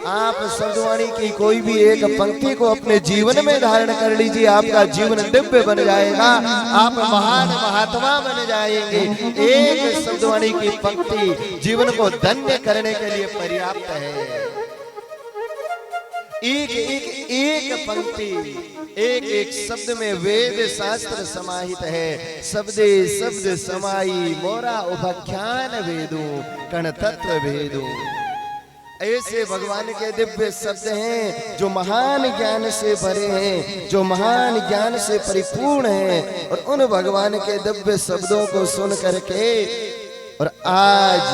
आप शब्दवाणी की कोई भी एक पंक्ति को अपने जीवन में धारण कर लीजिए, आपका जीवन दिव्य बन जाएगा, आप महान महात्मा बन जाएंगे। एक शब्दवाणी की पंक्ति जीवन को धन्य करने के लिए पर्याप्त है। एक एक एक पंक्ति, एक एक शब्द में वेद शास्त्र समाहित है। शब्दे शब्द समाई मोरा उपाख्यान वेदो कण तत्व भेदो। ऐसे भगवान के दिव्य शब्द हैं जो महान ज्ञान से भरे हैं, जो महान ज्ञान से परिपूर्ण हैं। और उन भगवान के दिव्य शब्दों को सुन करके और आज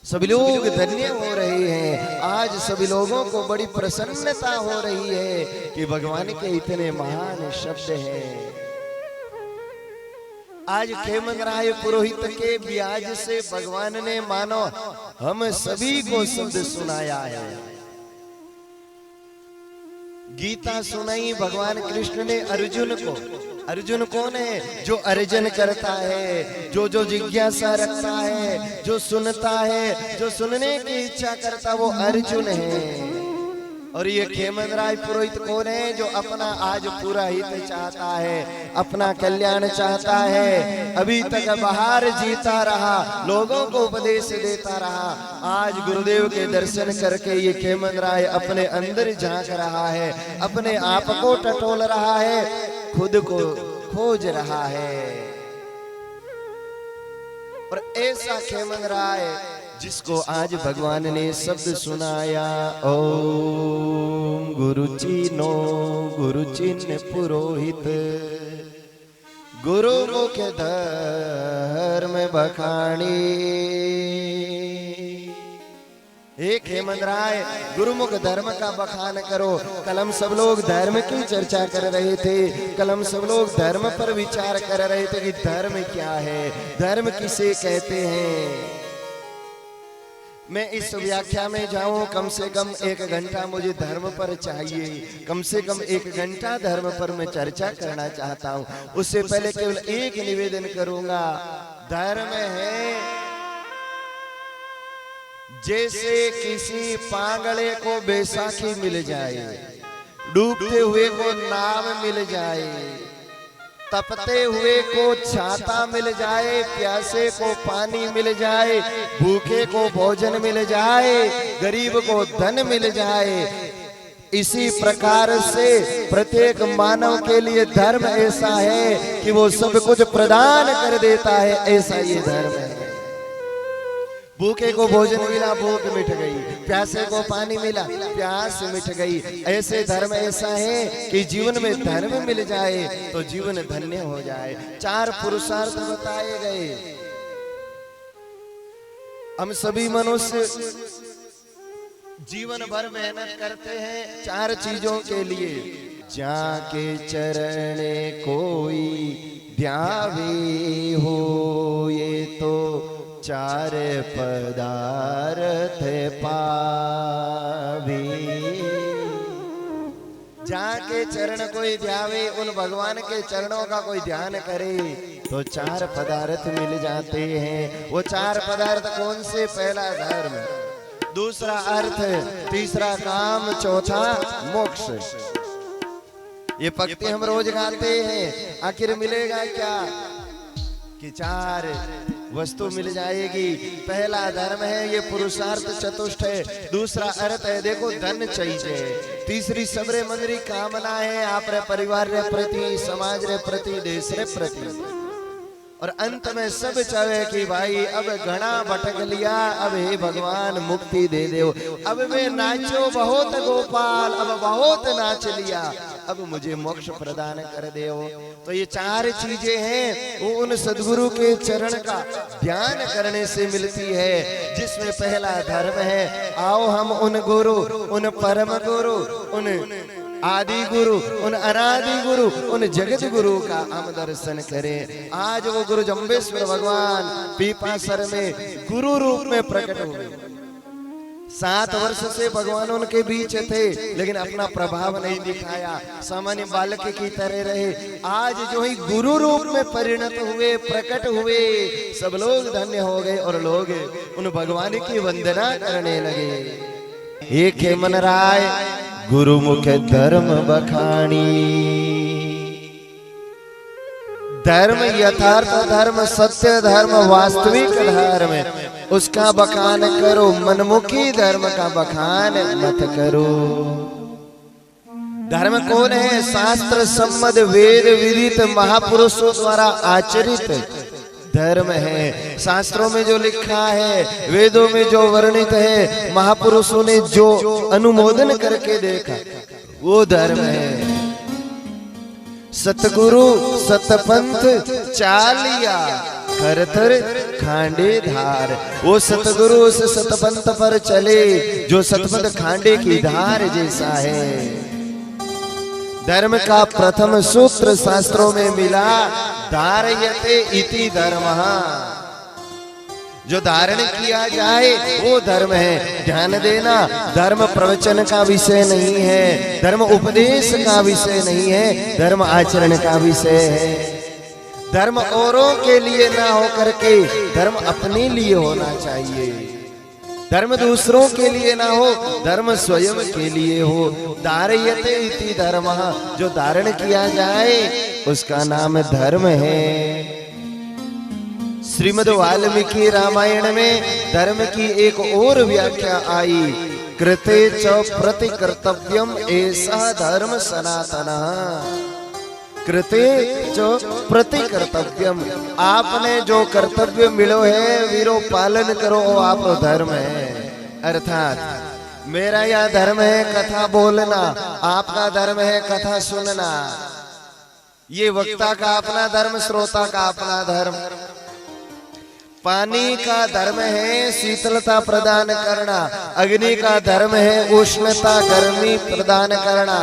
सभी लोग धन्य हो रहे हैं। आज सभी लोगों को बड़ी प्रसन्नता हो रही है कि भगवान के इतने महान शब्द हैं। आज खेमंगराय पुरोहित के ब्याज से भगवान ने मानो हम सभी को शब्द सुनाया है। गीता सुनाई भगवान कृष्ण ने अर्जुन को। अर्जुन कौन है? जो अर्जन करता है, जो जो जिज्ञासा रखता है, जो सुनता है, जो सुनने की इच्छा करता, वो अर्जुन है। और ये खेमंगराय पुरोहित कौन है? जो अपना आज पूरा हित चाहता है, अपना कल्याण चाहता है। अभी तक बाहर जीता रहा, लोगों को उपदेश देता रहा। आज गुरुदेव के दर्शन करके ये खेमंगराय अपने अंदर झांक रहा है, अपने आप को टटोल रहा है, खुद को खोज रहा है। और ऐसा खेमंगराय जिसको आज भगवान ने शब्द सुनाया, ओम गुरुचिनो गुरुचिन्ह पुरोहित गुरु मुख धर्म बखानी। एक खेमंगराय गुरुमुख धर्म का बखान करो। कलम सब लोग धर्म की चर्चा कर रहे थे, कलम सब लोग धर्म पर विचार कर रहे थे कि धर्म क्या है, धर्म किसे कहते हैं। मैं इस व्याख्या में जाऊं, कम से कम 1 घंटा मुझे धर्म पर चाहिए, कम से कम 1 घंटा धर्म पर मैं चर्चा करना चाहता हूं। उससे पहले केवल एक निवेदन करूंगा। धर्म है जैसे किसी पागले को बैसाखी मिल जाए, डूबते हुए को नाव मिल जाए, तपते हुए को छाता मिल जाए, प्यासे को पानी मिल जाए, भूखे को भोजन मिल जाए, गरीब को धन मिल जाए। इसी प्रकार से प्रत्येक मानव के लिए धर्म ऐसा है कि वो सब कुछ प्रदान कर देता है। ऐसा ये धर्म है। भूखे को भोजन मिला, भूख मिट गई, प्यासे को पानी मिला, प्यास मिट गई। ऐसे धर्म ऐसा है कि जीवन में धर्म मिल जाए तो जीवन धन्य हो जाए। 4 पुरुषार्थ बताए गए। हम सभी मनुष्य जीवन भर मेहनत करते हैं 4 चीजों के लिए। जाके चरण कोई ध्यावे हो, ये तो 4 पदार्थ पावे। जाके चरण कोई ध्यावे, उन भगवान के चरणों का कोई ध्यान करे तो 4 पदार्थ मिल जाते हैं। वो 4 पदार्थ कौन से? पहला धर्म, दूसरा अर्थ, तीसरा काम, चौथा मोक्ष। ये पंक्ति हम रोज गाते हैं। आखिर मिलेगा क्या? कि 4 वस्तु मिल जाएगी। पहला धर्म है, ये पुरुषार्थ चतुष्ट है। दूसरा अर्थ है, देखो धन चाहिए। तीसरी सबरे मंदरी कामना है, आप रे परिवार रे प्रति, समाज रे प्रति, देश रे प्रति। और अंत में सब चाहे कि भाई अब घना भटक लिया, अब हे भगवान मुक्ति दे दो। अब मैं नाचो बहुत गोपाल, अब बहुत नाच लिया, अब मुझे मोक्ष प्रदान कर दो। तो ये 4 चीजें हैं, वो उन सद्गुरु के चरण का ध्यान करने से मिलती है। जिसमें पहला धर्म है, आओ हम उन गुरु, उन परम गुरु, उन आदि गुरु, उन अनादि गुरु, उन जगत गुरु का हम दर्शन करें। आज वो गुरु जम्बेश्वर भगवान पीपासर में गुरु रूप में प्रकट हुए। 7 वर्ष से भगवान उनके बीच थे, लेकिन अपना प्रभाव नहीं दिखाया, सामान्य बालक की तरह रहे। आज जो ही गुरु रूप में परिणत हुए, प्रकट हुए, सब लोग धन्य हो गए और लोग उन भगवान की वंदना करने लगे। एक मन राय गुरु मुख धर्म बखानी। धर्म यथार्थ धर्म, सत्य धर्म, वास्तविक धर्म, उसका बखान करो, मनमुखी धर्म का बखान मत करो। धर्म कौन है? शास्त्र सम्मत वेद विदित महापुरुषों द्वारा आचरित धर्म है। शास्त्रों में जो लिखा है, वेदों में जो वर्णित है, महापुरुषों ने जो अनुमोदन करके देखा, वो धर्म है। सतगुरु सतपंथ चालिया खरथर खांडे धार। वो सतगुरु उस सतपंथ पर चले जो सतपंथ खांडे की धार जैसा है। धर्म का प्रथम सूत्र शास्त्रों में मिला, धारयते इति धर्मः। जो धारण किया जाए वो धर्म है। ध्यान देना, धर्म प्रवचन का विषय नहीं है, धर्म उपदेश का विषय नहीं है, धर्म आचरण का विषय है। धर्म औरों के लिए ना हो करके धर्म अपने लिए होना चाहिए। धर्म दूसरों के लिए ना हो, धर्म स्वयं के लिए हो। धारयते इति धर्मः। जो धारण किया जाए उसका नाम धर्म है। श्रीमद् वाल्मीकि रामायण में धर्म की एक और व्याख्या आई, कृते च प्रतिकर्तव्यम एषः धर्म सनातनः। कृते च प्रतिकर्तव्यम, आपने जो कर्तव्य मिलो है वीरो पालन करो, वो आप धर्म है। अर्थात मेरा यह धर्म है कथा बोलना, आपका धर्म है कथा सुनना। ये वक्ता का अपना धर्म, श्रोता का अपना धर्म। पानी का धर्म है शीतलता प्रदान करना, अग्नि का धर्म है उष्णता गर्मी प्रदान करना,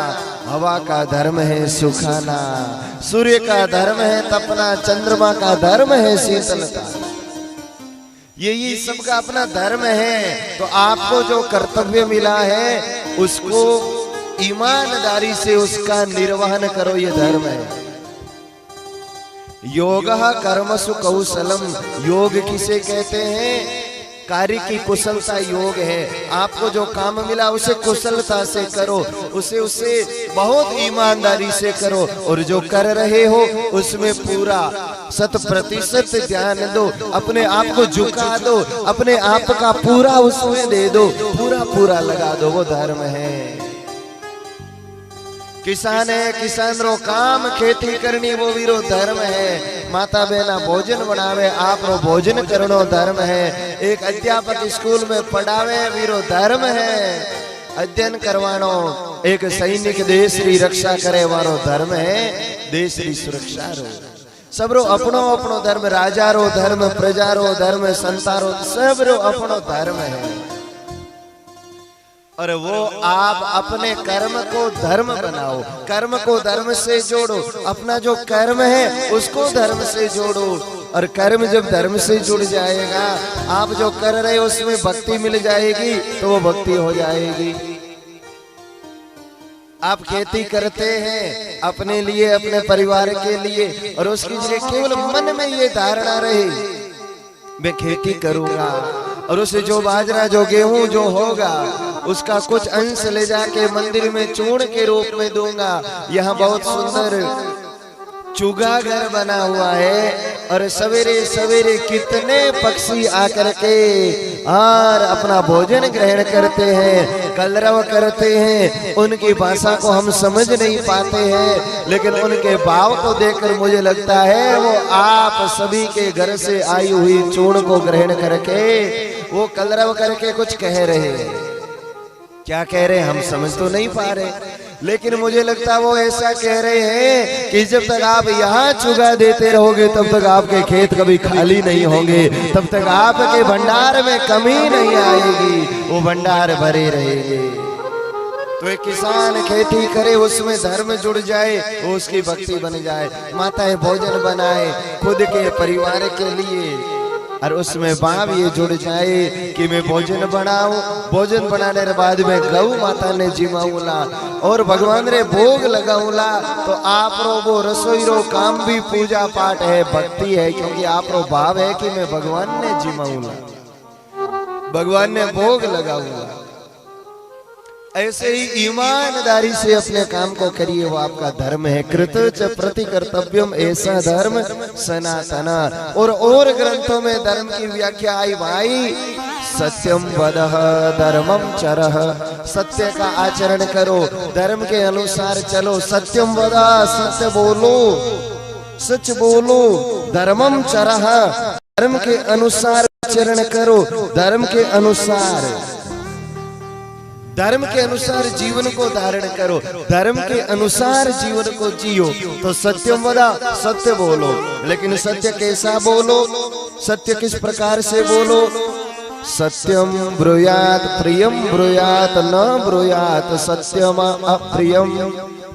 हवा का धर्म है सुखाना, सूर्य का धर्म है तपना, चंद्रमा का धर्म है शीतलता। यही सबका अपना धर्म है। तो आपको जो कर्तव्य मिला है उसको ईमानदारी से उसका निर्वहन करो, ये धर्म है। योगः कर्मसु कौशलम। योग किसे कहते हैं? कार्य की कुशलता योग है। आपको जो काम मिला उसे कुशलता से करो, उसे बहुत ईमानदारी से करो, और जो कर रहे हो उसमें पूरा 100% ध्यान दो। अपने आप को झुका दो, अपने आप का पूरा उसमें दे दो, पूरा लगा दो, वो धर्म है। किसान है, किसान रो काम खेती करनी, वो वीरो धर्म है। माता बहना भोजन बनावे, आप रो भोजन करनो धर्म है। एक अध्यापक स्कूल में पढ़ावे, वीरो धर्म है। अध्ययन करवानो। एक सैनिक देश री रक्षा करे वारो धर्म है, देश री सुरक्षा रो। सबरो अपनो अपनो धर्म, राजा रो धर्म, प्रजा रो धर्म, संतारो, सब रो अपनो धर्म है। और वो आप अपने कर्म को धर्म बनाओ, कर्म को धर्म से जोड़ो। अपना जो कर्म है उसको धर्म से जोड़ो, और कर्म जब धर्म से जुड़ जाएगा, आप जो कर रहे हो उसमें भक्ति मिल जाएगी, तो वो भक्ति हो जाएगी। आप खेती करते हैं अपने लिए, अपने परिवार के लिए, और उसकी जगह केवल मन में ये धारणा रहे, मैं खेती करूंगा, और उसे जो बाजरा जो गेहूं जो होगा उसका कुछ अंश ले जाके मंदिर में चूर्ण के रूप में दूंगा। यहाँ बहुत सुंदर चुगा घर बना हुआ है, और सवेरे सवेरे कितने पक्षी आकर के और अपना भोजन ग्रहण करते हैं, कलरव करते हैं। उनकी भाषा को हम समझ नहीं पाते हैं, लेकिन उनके भाव को देखकर मुझे लगता है वो आप सभी के घर से आई हुई चूर्ण को ग्रहण करके वो कलरव करके कुछ कह रहे हैं। क्या कह रहे हैं हम समझ तो नहीं पा रहे, लेकिन मुझे लगता है वो ऐसा कह रहे हैं कि जब तक आप यहाँ चुगा देते रहोगे तब तक आपके खेत कभी खाली नहीं होंगे, तब तक आपके भंडार में कमी नहीं आएगी, वो भंडार भरे रहेंगे। तो एक किसान खेती करे, उसमें धर्म जुड़ जाए, वो उसकी भक्ति बन जाए। माताएं भोजन बनाए खुद के परिवार के लिए, और उसमें भाव ये जुड़ जाए कि मैं भोजन बनाऊं, भोजन बनाने के बाद में गौ माता ने जिमाऊला और भगवान रे भोग लगाऊला। तो आप रो वो रसोई रो काम भी पूजा पाठ है, भक्ति है, क्योंकि आप रो भाव है कि मैं भगवान ने जिमाऊला, भगवान ने भोग लगाऊला। ऐसे ही ईमानदारी से अपने काम को करिए, वो आपका धर्म है। कृतच प्रति कर्तव्यम, ऐसा धर्म सनातना। और ग्रंथों में धर्म की व्याख्या आई भाई, सत्यम वदह धर्मम चरह, सत्य का आचरण करो, धर्म के अनुसार चलो। सत्यम वदह, सत्य बोलो, सच बोलो। धर्मम चरह, धर्म के अनुसार आचरण करो, धर्म के अनुसार, धर्म के अनुसार जीवन को धारण करो, धर्म के अनुसार जीवन को जियो। तो सत्यम वदा, सत्य बोलो, लेकिन सत्य कैसा बोलो, सत्य किस प्रकार से बोलो। सत्यम ब्रूयात प्रियम ब्रूयात न ब्रूयात सत्यम अप्रियम,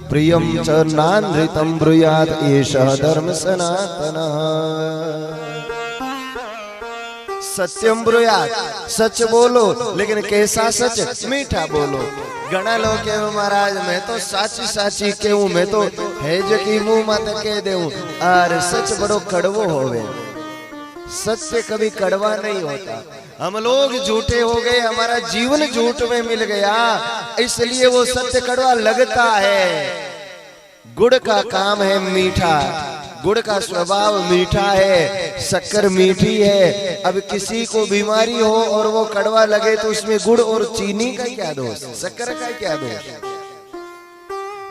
प्रियम च नानृतम ब्रूयात एषः धर्म सनातनः। सत्यम ब्रूयात, सच बोलो, लेकिन कैसा सच, मीठा बोलो। घना लोग के महाराज मैं तो साची साची कहूं, मैं तो है जो की मुंह मत कह देऊं, और सच बड़ो कड़वो होवे। सत्य कभी कड़वा नहीं होता। हम लोग झूठे हो गए, हमारा जीवन झूठ में मिल गया, इसलिए वो सत्य कड़वा लगता है। गुड़ का काम है मीठा, गुड़ का स्वभाव मीठा है, शक्कर मीठी है। अब किसी को बीमारी हो और वो कड़वा लगे तो उसमें गुड़ और चीनी का क्या दोष, शक्कर का क्या दोष,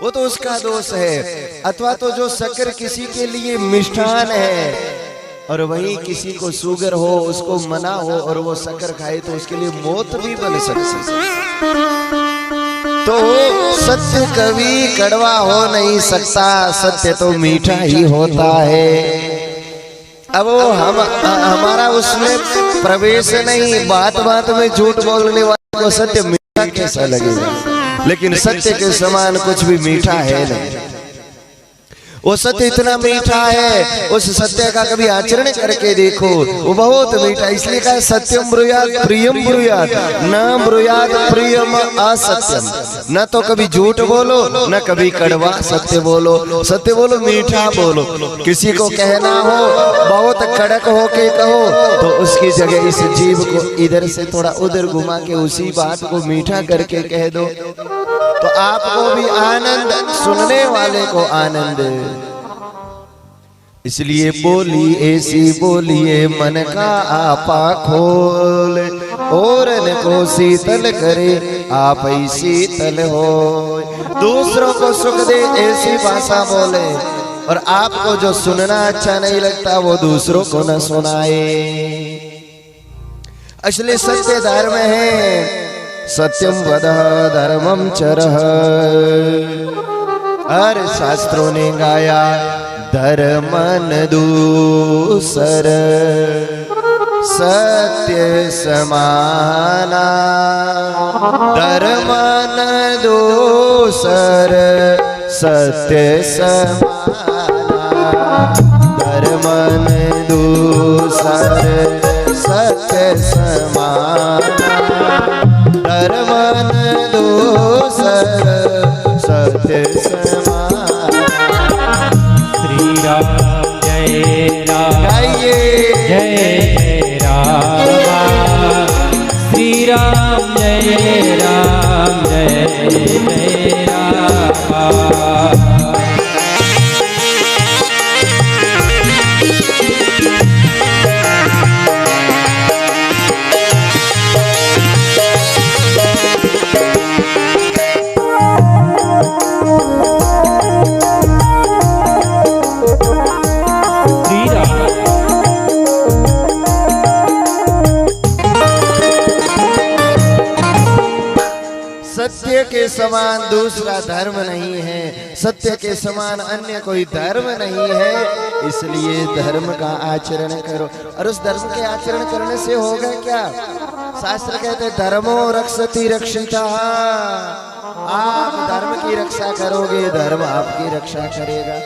वो तो उसका दोष है। अथवा तो जो शक्कर किसी के लिए मिष्ठान है और वहीं किसी को शुगर हो, उसको मना हो और वो शक्कर खाए तो उसके लिए मौत भी बन सकती है। तो सत्य कभी कड़वा हो नहीं सकता, सत्य तो मीठा ही होता है। अब वो हमारा उसमें प्रवेश नहीं, बात बात में झूठ बोलने वाले को सत्य मीठा कैसा लगेगा, लेकिन सत्य के समान कुछ भी मीठा है नहीं। वो सत्य इतना मीठा है, उस सत्य का कभी आचरण करके देखो, वो बहुत मीठा। इसलिए कहा सत्यम ब्रूयात प्रियम ब्रूयात न ब्रूयात प्रियम असत्यम। न तो कभी झूठ बोलो, न कभी कड़वा सत्य बोलो। सत्य बोलो, मीठा बोलो। किसी को कहना हो बहुत कड़क होके कहो, तो उसकी जगह इस जीभ को इधर से थोड़ा उधर घुमा के उसी बात को मीठा करके कह दो, तो आपको भी आनंद, सुनने वाले को आनंद। इसलिए बोली ऐसी बोलिए मन का आपा खोल, और को शीतल करे आप ही शीतल हो। दूसरों को सुख दे ऐसी भाषा बोले, और आपको जो सुनना अच्छा नहीं लगता वो दूसरों को न सुनाए। असली सत्य धर्म है। सत्यम वदः धर्मम चरः, हर शास्त्रों ने गाया धर्मन दूसर, सत्य समाना। धर्मन दूसर सत्य समाना, धर्मन दूसर सत्य समाना। धर्मन दूसर सत्य समान। श्री राम जय राम, जय राम। श्री राम जय राम, जय राम। सत्य के समान दूसरा धर्म नहीं है, सत्य के समान अन्य कोई धर्म नहीं है। इसलिए धर्म का आचरण करो, और उस धर्म के आचरण करने से होगा क्या? शास्त्र कहते धर्मो रक्षति रक्षिता। आप धर्म की रक्षा करोगे, धर्म आपकी रक्षा करेगा।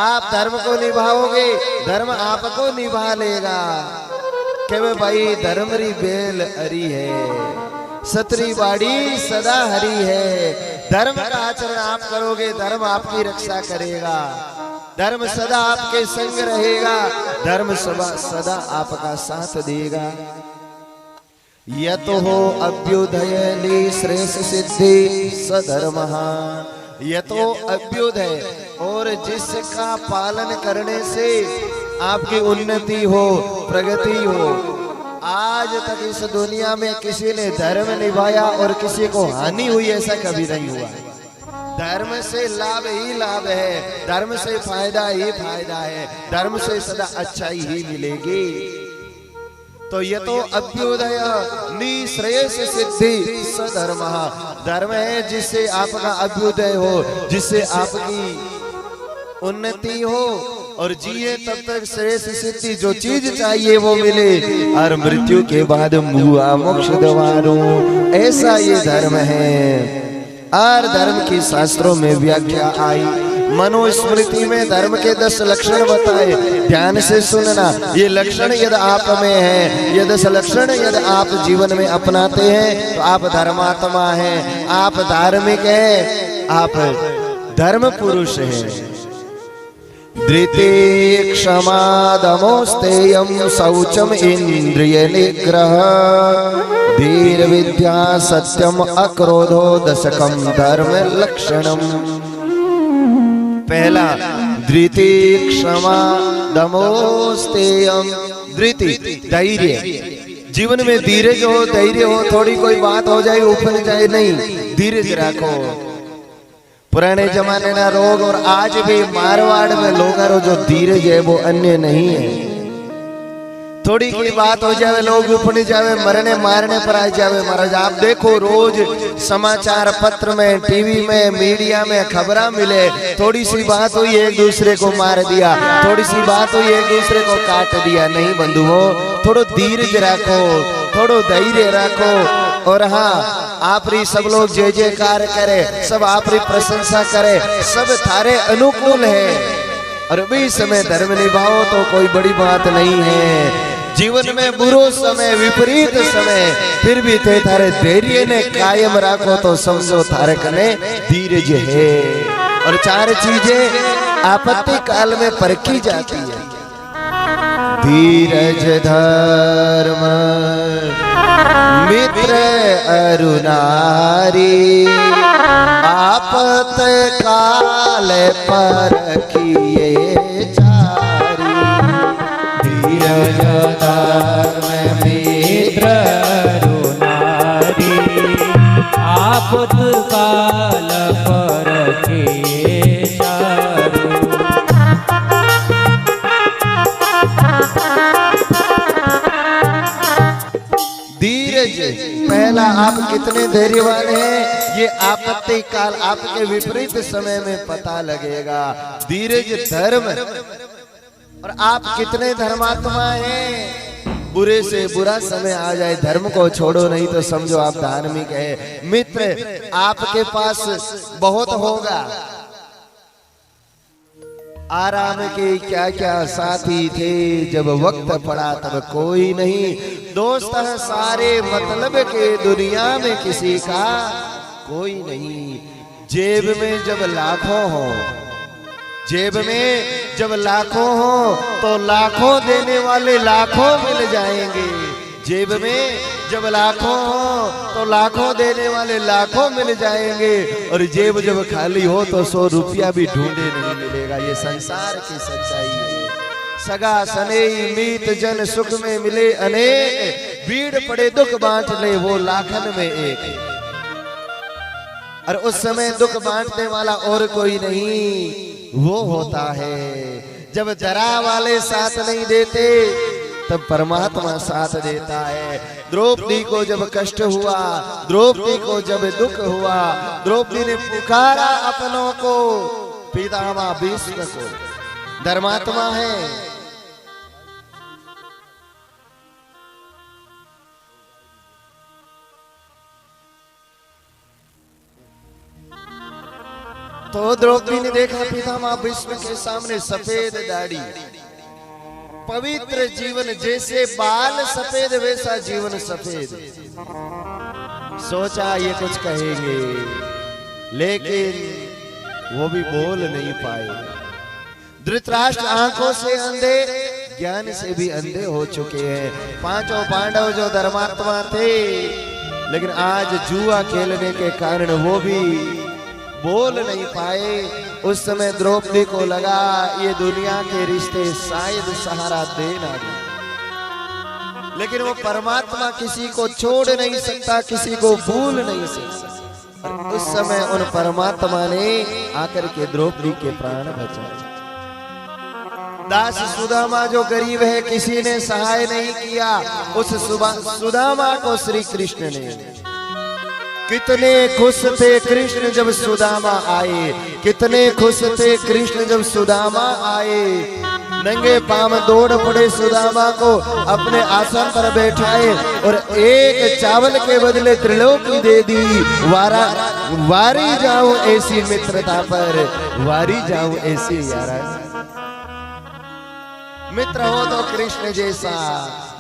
आप धर्म को निभाओगे, धर्म आपको निभा लेगा। के भाई धर्म री बेल हरी है, सतरी बाड़ी सदा हरी है। धर्म का आचरण आप करोगे, धर्म आपकी रक्षा करेगा। धर्म सदा आपके संग रहेगा, धर्म सदा आपका साथ देगा। यतो हो अभ्युदयली श्रेष्ठ सिद्धि सधर्मः। यतो अभ्युदय, और जिसका पालन करने से आपकी उन्नति हो, प्रगति हो। आज तक इस दुनिया में किसी ने धर्म निभाया और किसी को हानि हुई ऐसा कभी नहीं हुआ। धर्म से लाभ ही लाभ है, धर्म से फायदा ही फायदा है, धर्म से सदा अच्छाई ही मिलेगी। तो ये तो अभ्युदय निश्रेयस सिद्धि सधर्म। धर्म है जिससे आपका अभ्युदय हो, जिससे आपकी उन्नति हो, और जिए तब तक श्रेष्ठ सिद्धि, जो चीज चाहिए वो मिले, और मृत्यु के बाद मुआ मोक्ष द्वारो, ऐसा ये धर्म है। और धर्म की शास्त्रों में व्याख्या आई, मनुस्मृति में धर्म के 10 लक्षण बताए। ध्यान से सुनना, ये लक्षण यदि आप में है, ये 10 लक्षण यदि आप जीवन में अपनाते हैं तो आप धर्मात्मा हैं, आप धार्मिक हैं, आप धर्म पुरुष हैं। धृति क्षमा दमोस्तेयम शौचम इंद्रिय निग्रह धीर विद्या सत्यम अक्रोधो दशकम धर्म लक्षणम। पहला धृति क्षमा दमोस्तेयम। धृति धैर्य, जीवन में धीरज हो, धैर्य हो, थोड़ी कोई बात हो जाए उफल जाए नहीं, धीरज रखो। पुराने जमाने ना रोग और आज भी मारवाड़ में लोग जो धीरज है वो अन्य नहीं है। थोड़ी की बात हो जावे लोग उपनी जावे, मरने मारने पर आ जावे। महाराज आप देखो रोज समाचार पत्र में, टीवी में, मीडिया में खबरा मिले, थोड़ी सी बात हुई एक दूसरे को मार दिया, थोड़ी सी बात हुई एक दूसरे को काट दिया। नहीं बंधुओं, थोड़ो धीरज रखो, थोड़ो धैर्य रखो। और हाँ, आपरी सब लोग जय जयकार करे, सब आपरी प्रशंसा करे, सब थारे अनुकूल है, और भी समय धर्म निभाओ तो कोई बड़ी बात नहीं है। जीवन में बुरो समय, विपरीत समय, फिर भी थे थारे धैर्य ने कायम रखो तो समझो थारे कने धीरज है। और 4 चीजें आपत्ति काल में परखी जाती है। धीरज, धर्म, मित्र अरुनारी, आपत काल परखिए चारी। धीरज, धर्म, मित्र अरुनारी, आपत काल परखिए चारी। धीरज, पहला आप कितने धैर्यवान हैं ये आपत्ति काल, आपके विपरीत समय में पता लगेगा। धीरज, धर्म, और आप कितने धर्मात्मा हैं। बुरे से बुरा समय आ जाए धर्म को छोड़ो नहीं तो समझो आप धार्मिक है। मित्र, आपके पास बहुत होगा, आराम के क्या क्या साथी थे, जब वक्त पड़ा तब कोई नहीं। दोस्त हैं सारे मतलब के, दुनिया में किसी का कोई नहीं। जेब में जब लाखों हो, जेब में जब लाखों हो तो लाखों देने वाले लाखों मिल जाएंगे। जेब में जब लाखों हो तो लाखों देने वाले लाखों मिल जाएंगे, और जेब जब खाली हो तो 100 रुपया भी ढूंढे नहीं मिलेगा। ये संसार की सच्चाई है। सगा सनेही मीत जन सुख में मिले अनेक, भीड़ पड़े दुख बांट ले वो लाखन में एक। और उस समय दुख बांटने वाला और कोई नहीं, वो होता है जब जरा वाले साथ नहीं देते तब परमात्मा साथ देता है। द्रौपदी को जब कष्ट हुआ, द्रौपदी को जब दुख हुआ, द्रौपदी ने पुकारा अपनों को, पितामह भीष्म को। धर्मात्मा है। तो द्रौपदी ने देखा पितामह भीष्म के सामने सफेद दाढ़ी, पवित्र जीवन, जैसे बाल सफेद वैसा जीवन सफेद। सोचा ये कुछ कहेंगे, लेकिन वो भी बोल नहीं पाए। धृतराष्ट्र आंखों से अंधे, ज्ञान से भी अंधे हो चुके हैं। पांचों पांडव जो धर्मात्मा थे, लेकिन आज जुआ खेलने के कारण वो भी बोल नहीं पाए। उस समय द्रौपदी को लगा ये दुनिया के रिश्ते शायद सहारा दे ना दे, लेकिन वो परमात्मा किसी को छोड़ नहीं सकता, किसी को भूल नहीं सकता। और उस समय उन परमात्मा ने आकर के द्रौपदी के प्राण बचाए। दास सुदामा जो गरीब है, किसी ने सहाय नहीं किया, उस सुदामा को श्री कृष्ण ने। कितने खुश थे कृष्ण जब सुदामा आए, कितने खुश थे कृष्ण जब सुदामा आए। नंगे पांव दौड़ पड़े सुदामा को अपने आसन पर बैठाए और एक चावल के बदले त्रिलोकी दे दी। वारी जाऊं ऐसी मित्रता पर, वारी जाऊं ऐसी यारा। मित्र हो तो कृष्ण जैसा,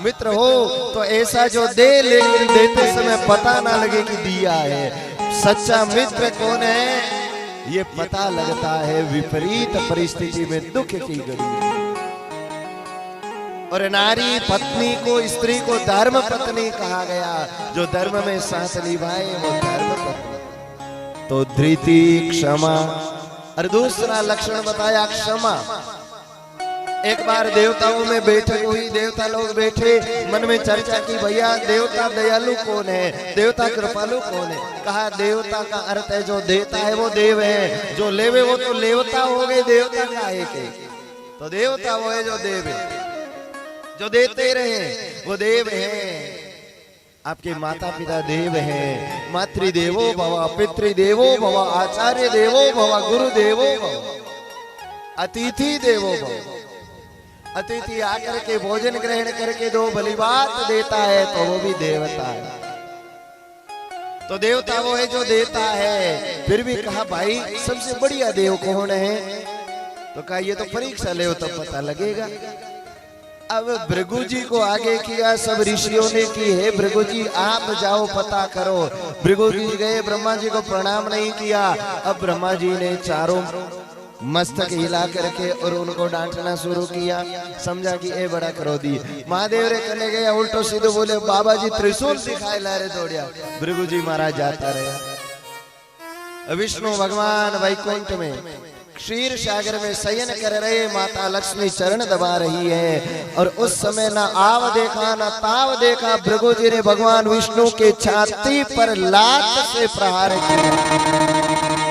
मित्र हो तो ऐसा जो दे, लेकिन देते समय पता ना लगे कि दिया है। सच्चा मित्र कौन है ये पता लगता है विपरीत परिस्थिति में, दुख की घड़ी। और नारी पत्नी को, स्त्री को धर्म पत्नी कहा गया। जो धर्म में साथ निभाए वो धर्म पत्नी। तो धृति, क्षमा, और दूसरा लक्षण बताया क्षमा। एक बार देवताओं में बैठक हुई, देवता लोग बैठे, मन में चर्चा की भैया देवता दयालु कौन है, देवता कृपालु कौन है। कहा देवता का अर्थ है जो देता है वो देव है, जो लेवे वो तो लेवता हो गए, देवता का एक है। तो देवता वो है जो देव है, जो देते रहे वो देव है। आपके माता पिता देव हैं। मातृदेवो भव, पितृदेवो भव, आचार्य देवो भव, गुरु देवो भव, अतिथि देवो भव। अतिथि आकर के भोजन ग्रहण करके दो भली बात देता है तो वो भी देवता है। तो देवता वो है जो देता है। फिर भी कहा भाई सबसे बढ़िया देव कौन है? तो कहा ये तो परीक्षा ले तो पता लगेगा। अब भृगु जी को आगे किया, सब ऋषियों ने की है भृगु जी आप जाओ पता करो। भृगु जी गए, ब्रह्मा जी को प्रणाम नहीं किया। अब ब्रह्मा जी ने चारों मस्तक हिला करके और उनको डांटना शुरू किया। समझा कि ए बड़ा क्रोधी। महादेव रे कने गया, उल्टो सीधो बोले बाबा जी त्रिशूल दिखाए ला रे दौड़िया। भृगु जी महाराज जाता रहा। विष्णु भगवान वैकुंठ में क्षीर सागर में शयन कर रहे, माता लक्ष्मी चरण दबा रही है। और उस समय ना आव देखा ना ताव देखा, भृगु जी ने भगवान विष्णु के छाती पर लात से प्रहार किया।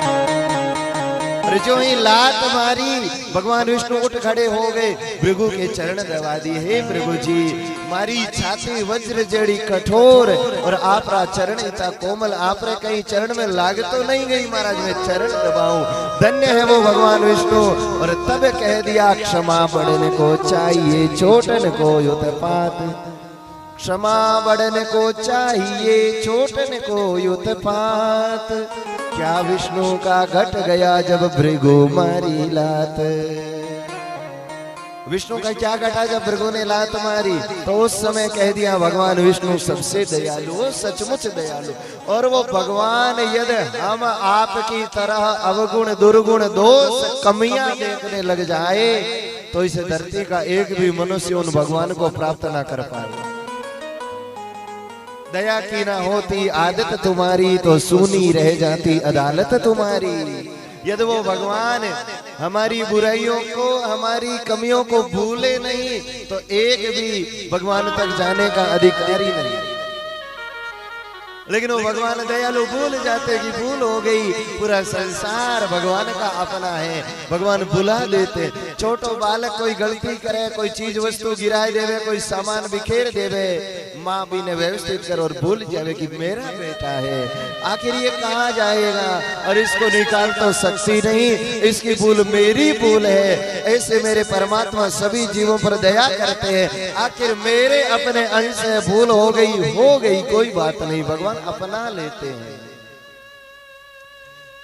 जो ही लात मारी भगवान विष्णु उठ खड़े हो गए, भृगु के चरण दबा दिए। हे भृगु जी मारी छाती वज्र जड़ी कठोर और आपरा चरण इतना कोमल, आपरे कहीं चरण में लाग तो नहीं गई महाराज, मैं चरण दबाऊं। धन्य है वो भगवान विष्णु। और तब कह दिया क्षमा बढ़ने को चाहिए, छोटन को युतपात। क्षमा बढ़ने को चाहिए, छोटन को युतपात। क्या विष्णु का घट गया जब भृगु मारी लात। विष्णु का क्या घटा जब भृगु ने लात मारी? तो उस समय कह दिया भगवान विष्णु सबसे दयालु, वो सचमुच दयालु। और वो भगवान यदि हम आपकी तरह अवगुण दुर्गुण दोष कमियां देखने लग जाए तो इस धरती का एक भी मनुष्य उन भगवान को प्राप्त ना कर पाए। दया की ना होती आदत तुम्हारी तो सूनी रह जाती अदालत तुम्हारी। यदि वो भगवान हमारी बुराइयों को, हमारी कमियों को भूले नहीं तो एक भी भगवान तक जाने का अधिकारी नहीं। लेकिन वो भगवान दयालु भूल जाते कि भूल हो गई, पूरा संसार भगवान का अपना है, भगवान बुला देते। छोटो बालक कोई गलती करे, कोई चीज वस्तु गिराए देवे, कोई सामान बिखेर देवे, माँ भी ने व्यवस्थित कर और भूल जावे कि मेरा बेटा है। आखिर ये कहाँ जाएगा और इसको निकाल तो सकती नहीं, इसकी भूल मेरी भूल है। ऐसे मेरे परमात्मा सभी जीवों पर दया करते हैं। आखिर मेरे अपने अंश से भूल हो गई कोई बात नहीं, भगवान अपना लेते हैं।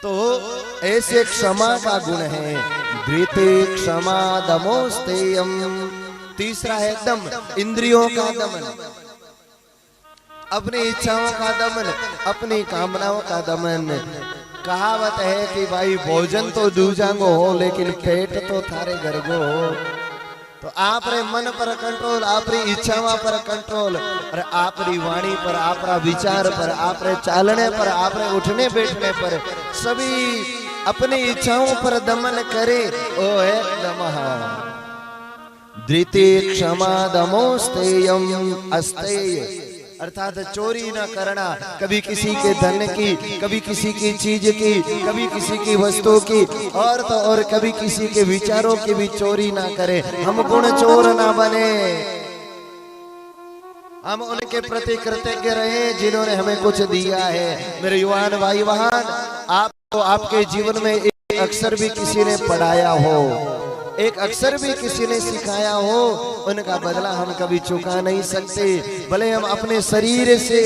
तो ऐसे क्षमा का गुण है। धृते क्षमा दमोस्तेयम। तीसरा है दम, इंद्रियों का दमन, अपनी इच्छाओं का दमन, अपनी कामनाओं का दमन। कहावत है कि भाई भोजन तो दूजांगो हो लेकिन पेट तो थारे घर गो हो। तो आप रे मन पर कंट्रोल, आप री इच्छावा पर कंट्रोल, और आप री वाणी पर, आप रा विचार पर, आप रे चालने पर, आप रे उठने बैठने पर, सभी अपनी इच्छाओं पर दमन करे। ओ है दमः धृति क्षमा दमोस्तेयम अस्तेय, अर्थात चोरी न करना, कभी किसी के धन की, कभी किसी की चीज की, कभी किसी की वस्तु की, और तो और कभी किसी के विचारों की भी चोरी ना करे। हम गुण चोर ना बने, हम उनके प्रति कृतज्ञ रहे जिन्होंने हमें कुछ दिया है। मेरे युवान भाई बहन, आपको आपके जीवन में एक अक्षर भी किसी ने पढ़ाया हो, एक अक्षर भी किसी ने सिखाया हो, उनका बदला हम कभी चुका नहीं सकते। भले हम अपने शरीर से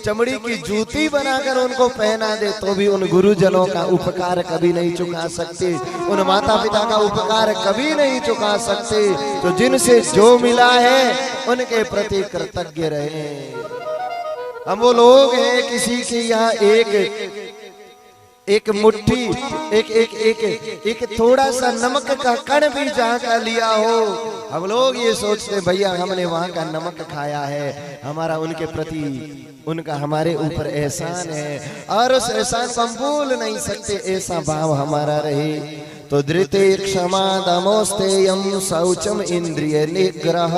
चमड़ी की जूती बनाकर उनको पहना दे तो भी उन गुरुजनों का उपकार कभी नहीं चुका सकते, उन माता पिता का उपकार कभी नहीं चुका सकते। तो जिनसे जो मिला है उनके प्रति कृतज्ञ रहे। हम वो लोग हैं, किसी के यहाँ एक मुट्ठी, एक थोड़ा सा नमक का कण भी जहाँ का लिया हो, हम लोग ये सोचते भैया हमने वहाँ का नमक खाया है, हमारा उनके प्रति, उनका हमारे ऊपर एहसान है, और उस एहसान को हम भूल नहीं सकते, ऐसा भाव हमारा रहे। तो धृते क्षमा दमोस्तेयम शौचम इंद्रिय निग्रह,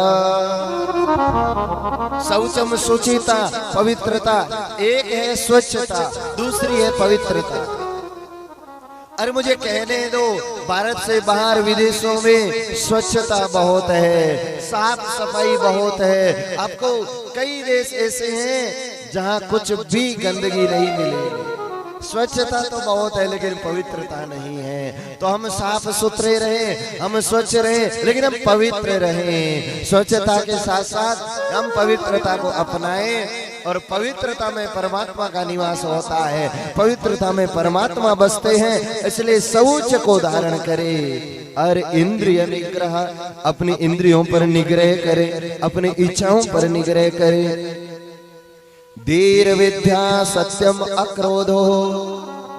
शौचम शुचिता पवित्रता, एक है स्वच्छता, दूसरी है पवित्रता। अरे मुझे कहने दो, भारत से बाहर विदेशों में स्वच्छता बहुत है, साफ सफाई बहुत है। आपको कई देश ऐसे हैं जहां कुछ भी गंदगी नहीं मिलेगी। स्वच्छता तो बहुत है लेकिन पवित्रता नहीं है। तो हम साफ सुथरे रहें, हम स्वच्छ रहें, लेकिन हम पवित्र रहें। स्वच्छता के साथ साथ हम पवित्रता को अपनाएं, और पवित्रता में परमात्मा का निवास होता है, पवित्रता में परमात्मा बसते हैं, इसलिए शौच को धारण करें। और इंद्रिय निग्रह, अपनी इंद्रियों पर निग्रह करें, अपनी इच्छाओं पर निग्रह करें। धीर विद्या सत्यम अक्रोधो,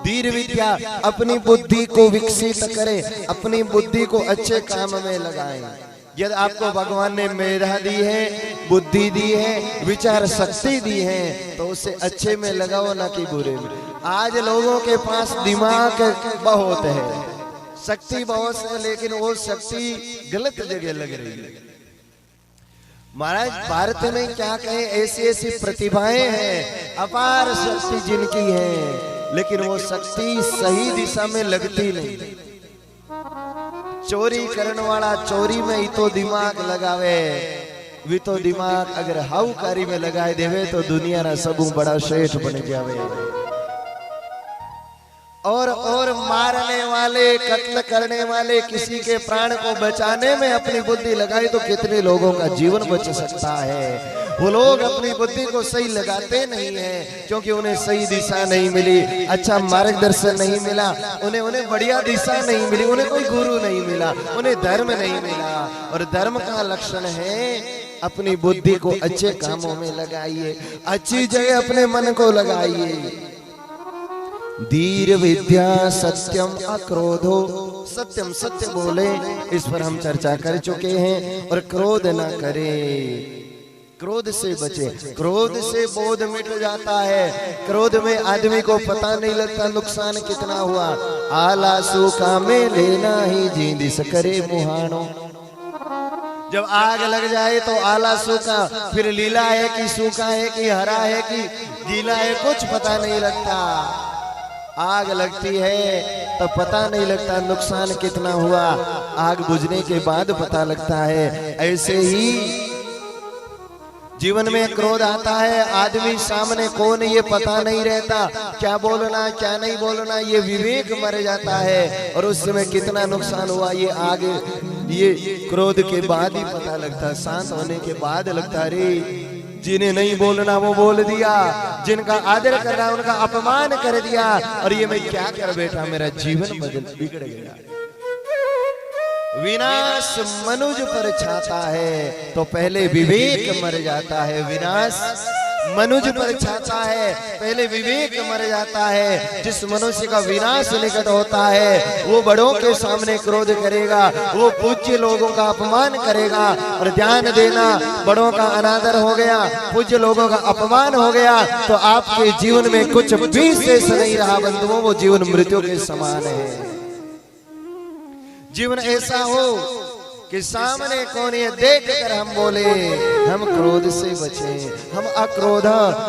धीर विद्या अपनी बुद्धि को विकसित करें, अपनी बुद्धि को अच्छे काम में लगाएं। यदि आपको भगवान ने मेधा दी है, बुद्धि दी है, विचार शक्ति दी है, तो उसे अच्छे में लगाओ ना कि बुरे में। आज लोगों के पास दिमाग बहुत है, शक्ति बहुत है, लेकिन वो शक्ति गलत जगह लग रही है। महाराज भारत में क्या कहें, ऐसी ऐसी प्रतिभाएं हैं, अपार शक्ति जिनकी है, लेकिन वो शक्ति सही दिशा में लगती नहीं। चोरी करने वाला चोरी में ही तो दिमाग लगावे, भी तो दिमाग अगर हाउकारी में लगाए देवे तो दुनिया ना सबू बड़ा श्रेष्ठ बन जावे। और मारने वाले, कत्ल करने वाले, किसी के प्राण को बचाने में अपनी बुद्धि लगाए तो कितने लोगों का जीवन बच सकता है। वो लोग अपनी बुद्धि को सही लगाते नहीं हैं, क्योंकि उन्हें सही दिशा नहीं मिली, अच्छा मार्गदर्शन नहीं मिला, उन्हें बढ़िया दिशा नहीं मिली, उन्हें कोई गुरु नहीं मिला, उन्हें धर्म नहीं मिला। और धर्म का लक्षण है अपनी बुद्धि को अच्छे कामों में लगाइए, अच्छी जगह अपने मन को लगाइए। धीर विद्या सत्यम अक्रोधो, सत्यम सत्य बोले, इस पर हम चर्चा कर चुके हैं। और क्रोध ना करें, क्रोध से बचे, क्रोध से बोध मिट जाता है। क्रोध में आदमी को पता नहीं लगता नुकसान कितना हुआ। आला सूखा में लेना ही जींदिस करे मुहानो, जब आग लग जाए तो आला सूखा, फिर लीला है कि सूखा है कि हरा है कि गीला है, कुछ पता नहीं लगता। आग लगती है तो पता नहीं लगता नुकसान कितना हुआ, आग बुझने के बाद पता लगता है। ऐसे ही जीवन में क्रोध आता है, आदमी सामने कौन ये पता नहीं रहता, क्या बोलना क्या नहीं बोलना ये विवेक मर जाता है, और उस समय कितना नुकसान हुआ ये आग, ये क्रोध के बाद ही पता लगता, शांत होने के बाद लगता अरे जिन्हें नहीं बोलना वो बोल दिया, जिनका आदर करना उनका अपमान कर दिया, और ये मैं क्या कर बैठा, मेरा जीवन बिगड़ गया। विनाश मनुज पर छाता है तो पहले विवेक मर जाता है, विनाश मनुज पर छाता है, पहले विवेक मर जाता है। जिस मनुष्य का विनाश निकट होता है वो बड़ों के सामने क्रोध करेगा, वो पूज्य लोगों का अपमान करेगा। और ध्यान देना, बड़ों का अनादर हो गया, पूज्य लोगों का अपमान हो गया तो आपके जीवन में कुछ भी शेष नहीं रहा बंधुओं, वो जीवन मृत्यु के समान है। जीवन ऐसा हो कि सामने कौन है देख कर हम बोले हम क्रोध से बचें, हम अक्रोध,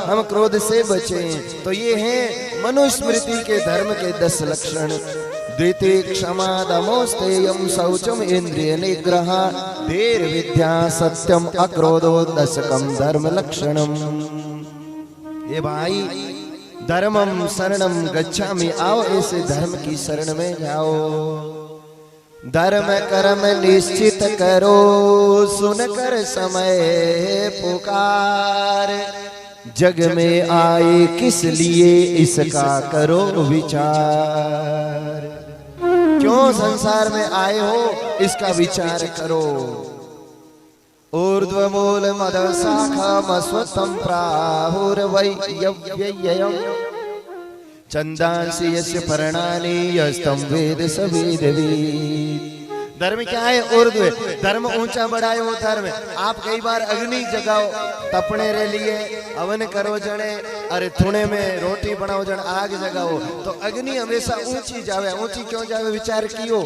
हम क्रोध से बचें। तो ये है मनुस्मृति के धर्म के 10 लक्षण। द्वितीय क्षमा दमो स्थेयम शौचम इंद्रिय निग्रह धीर विद्या सत्यम अक्रोधो दशकम धर्म लक्षणम। ये भाई धर्मम शरणम गच्छामि, आओ ऐसे धर्म की शरण में जाओ। धर्म कर्म निश्चित करो, सुनकर समय पुकार। जग में आए किस लिए इसका करो विचार। क्यों संसार में आए हो इसका विचार करो। ऊर्ध्वमूल मद शाखा मस्वतम प्राहुर्वैयव्ययम् चंदांसी यस्य पर्णानि यस्तम वेद सवेदवीत। धर्म क्या है? ऊर्ध्व। धर्म ऊंचा बड़ा है वो धर्म। आप कई बार अग्नि जगाओ तपने रे लिए, हवन करो जने, अरे थुने में रोटी बनाओ जन, आग जगाओ तो अग्नि हमेशा ऊंची जावे। ऊंची क्यों जावे विचार कियो?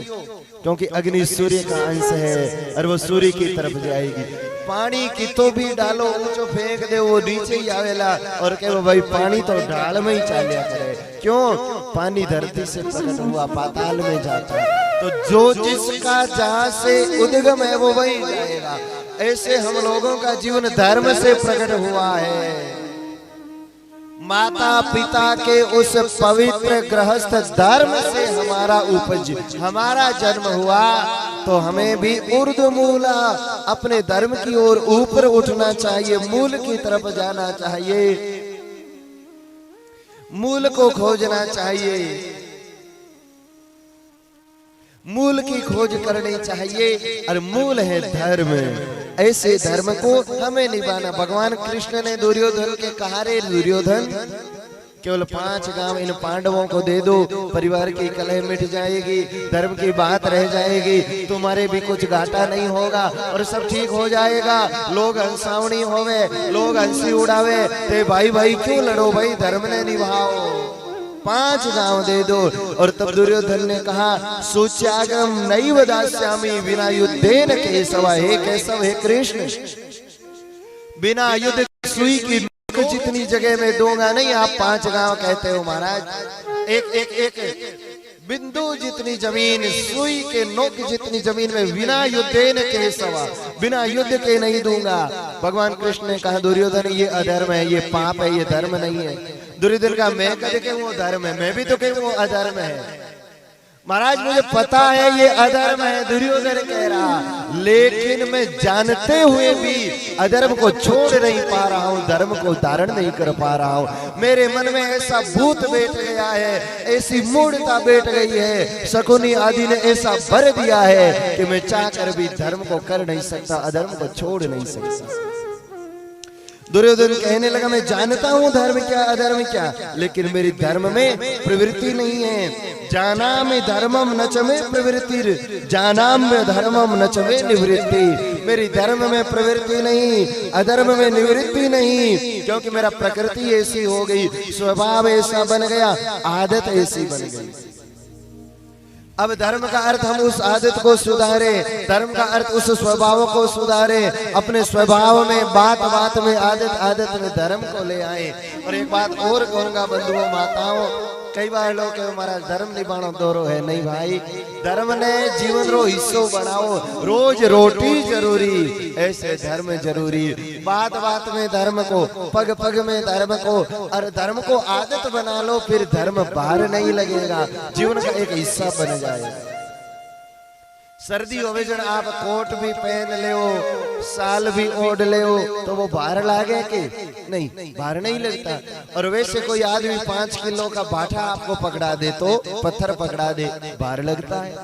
क्योंकि अग्नि सूर्य का अंश है और वो सूर्य की तरफ जाएगी। पानी की तो भी डालो ऊंचो फेंक दे वो नीचे ही आवेला और कहो भाई पानी तो ढाल में ही चालिया करे। क्यों? पानी धरती से प्रकट हुआ पाताल में जाता है। तो जो जिसका जहां से उद्गम है वो वही जाएगा। ऐसे हम लोगों का जीवन धर्म से प्रकट हुआ है। माता पिता के उस पवित्र गृहस्थ धर्म से हमारा उपज, हमारा जन्म हुआ। तो हमें भी ऊर्ध्वमूला अपने धर्म की ओर ऊपर उठना चाहिए, मूल की तरफ जाना चाहिए, मूल को खोजना चाहिए, मूल की खोज करनी चाहिए। और मूल है धर्म। ऐसे धर्म को हमें निभाना। भगवान कृष्ण ने दुर्योधन के कहा, रे दुर्योधन केवल 5 गांव इन पांडवों को दे दो, परिवार की कलह मिट जाएगी, धर्म की बात रह जाएगी, तुम्हारे भी कुछ घाटा नहीं होगा और सब ठीक हो जाएगा। लोग हंसावनी होवे, लोग हंसी उड़ावे, ते भाई भाई क्यों लड़ो भाई, धर्म ने निभाओ। 5 गांव दे दो। और तब दुर्योधन ने कहा, सुच्यागम नैव दास्यामि विना युद्धेन केशव। हे केशव, हे कृष्ण, बिना युद्ध सुई की नोक जितनी जगह में दूंगा नहीं। आप 5 गांव कहते हो महाराज, एक बिंदु जितनी जमीन, सुई के नोक जितनी जमीन में बिना युद्धेन केशव, बिना युद्ध के नहीं दूंगा। भगवान कृष्ण ने कहा, दुर्योधन ये अधर्म है, ये पाप है, ये धर्म नहीं है। दुर्योधन का मैं कद के वो धर्म है, मैं भी तो कहूँ वो अधर्म है। महाराज मुझे पता है ये अधर्म है, दुर्योधन कह रहा, लेकिन मैं जानते हुए भी अधर्म को छोड़ नहीं पा रहा हूँ, धर्म को धारण नहीं कर पा रहा हूँ। मेरे मन में ऐसा भूत बैठ गया है, ऐसी मूढ़ता बैठ गई है, शकुनी आदि ने ऐसा भर दिया है कि मैं चाह कर भी धर्म को कर नहीं सकता, अधर्म को छोड़ नहीं सकता। दुर्योधन कहने लगा, मैं जानता हूँ धर्म क्या अधर्म क्या, लेकिन मेरी धर्म में प्रवृत्ति नहीं है। जानामि धर्मम न च मे प्रवृत्ति, जानाम्य धर्मम न च मे निवृत्ति। मेरी धर्म में प्रवृत्ति नहीं, अधर्म में निवृत्ति नहीं, क्योंकि मेरा प्रकृति ऐसी हो गई, स्वभाव ऐसा बन गया, आदत ऐसी बन गई। अब धर्म का अर्थ हम उस आदत को सुधारे, धर्म का अर्थ उस स्वभाव को सुधारे, अपने स्वभाव में, बात बात में, आदत आदत में धर्म को ले आए। और एक बात और कहूंगा बंधुओं माताओं, कई बार लोग कहे महाराज धर्म निभानो दोरो है, नहीं भाई, धर्म ने जीवन रो हिस्सो बनाओ। रोज रोटी जरूरी, ऐसे धर्म जरूरी। बात बात में धर्म को, पग पग में धर्म को, और धर्म को आदत बना लो, फिर धर्म बाहर नहीं लगेगा, जीवन का एक हिस्सा बन जाएगा। सर्दी होवे जन आप कोट भी पहन ले हो, साल भी ओढ़ ले हो, तो वो बाहर लागे कि नहीं, बाहर नहीं लगता। और वैसे कोई आदमी 5 किलो का बाठा आपको पकड़ा दे, तो पत्थर पकड़ा दे, बाहर लगता है,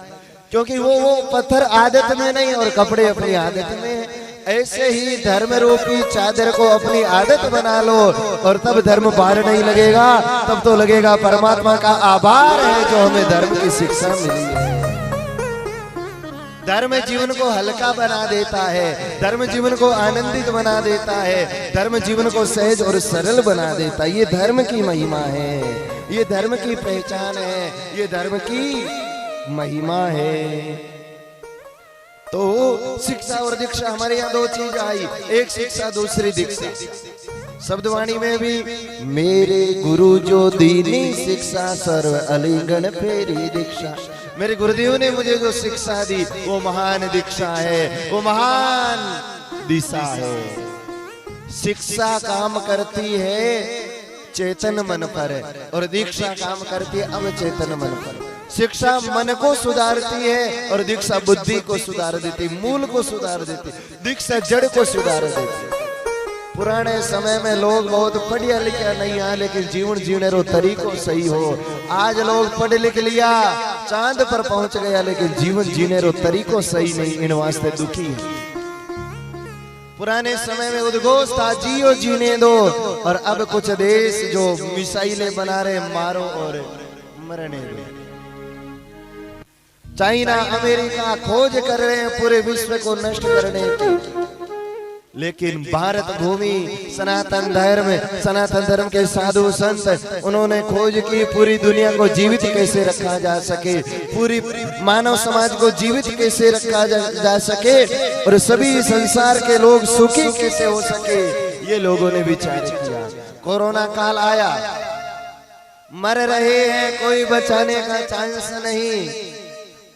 क्योंकि वो पत्थर आदत में नहीं और कपड़े अपनी आदत में है। ऐसे ही धर्म रूपी चादर को अपनी आदत बना लो और तब धर्म भार नहीं लगेगा, तब तो लगेगा परमात्मा का आभार है जो हमें धर्म की शिक्षा मिली है। धर्म जीवन को हल्का बना देता है, धर्म जीवन को आनंदित बना देता है, धर्म जीवन को सहज और सरल बना देता है। ये धर्म की महिमा है, ये धर्म की पहचान है, ये धर्म की महिमा है। तो शिक्षा और दीक्षा, हमारे यहाँ दो चीज आई, एक शिक्षा दूसरी दीक्षा। शब्दवाणी में भी मेरे गुरु जो दीनी शिक्षा सर्व अलिगण फेरी दीक्षा। मेरे गुरुदेव ने मुझे जो शिक्षा दी वो महान दीक्षा है, वो महान दिशा है। शिक्षा काम करती है चेतन मन पर और दीक्षा काम करती है अवचेतन मन पर। शिक्षा मन को सुधारती है और दीक्षा बुद्धि को सुधार देती, मूल को सुधार देती, दीक्षा जड़ को सुधार देती। पुराने समय में लोग बहुत पढ़िया लिखा नहीं है लेकिन जीवन जीने रो तरीको सही हो। आज लोग पढ़ लिख लिया, चांद पर पहुंच गया लेकिन जीवन जीने रो तरीको सही नहीं, इन वास्ते दुखी है। पुराने समय में उद्घोष था जियो जीने दो, और अब कुछ देश जो मिसाइलें बना रहे मारो और मरने दो। चाइना अमेरिका खोज कर रहे हैं पूरे विश्व को नष्ट करने की, लेकिन भारत भूमि सनातन धर्म के साधु संत उन्होंने खोज की पूरी दुनिया को जीवित कैसे रखा जा सके, पूरी मानव समाज को जीवित कैसे रखा जा सके और सभी संसार के लोग सुखी कैसे हो सके, ये लोगों ने विचार किया। कोरोना काल आया, मर रहे हैं, कोई बचाने का चांस नहीं।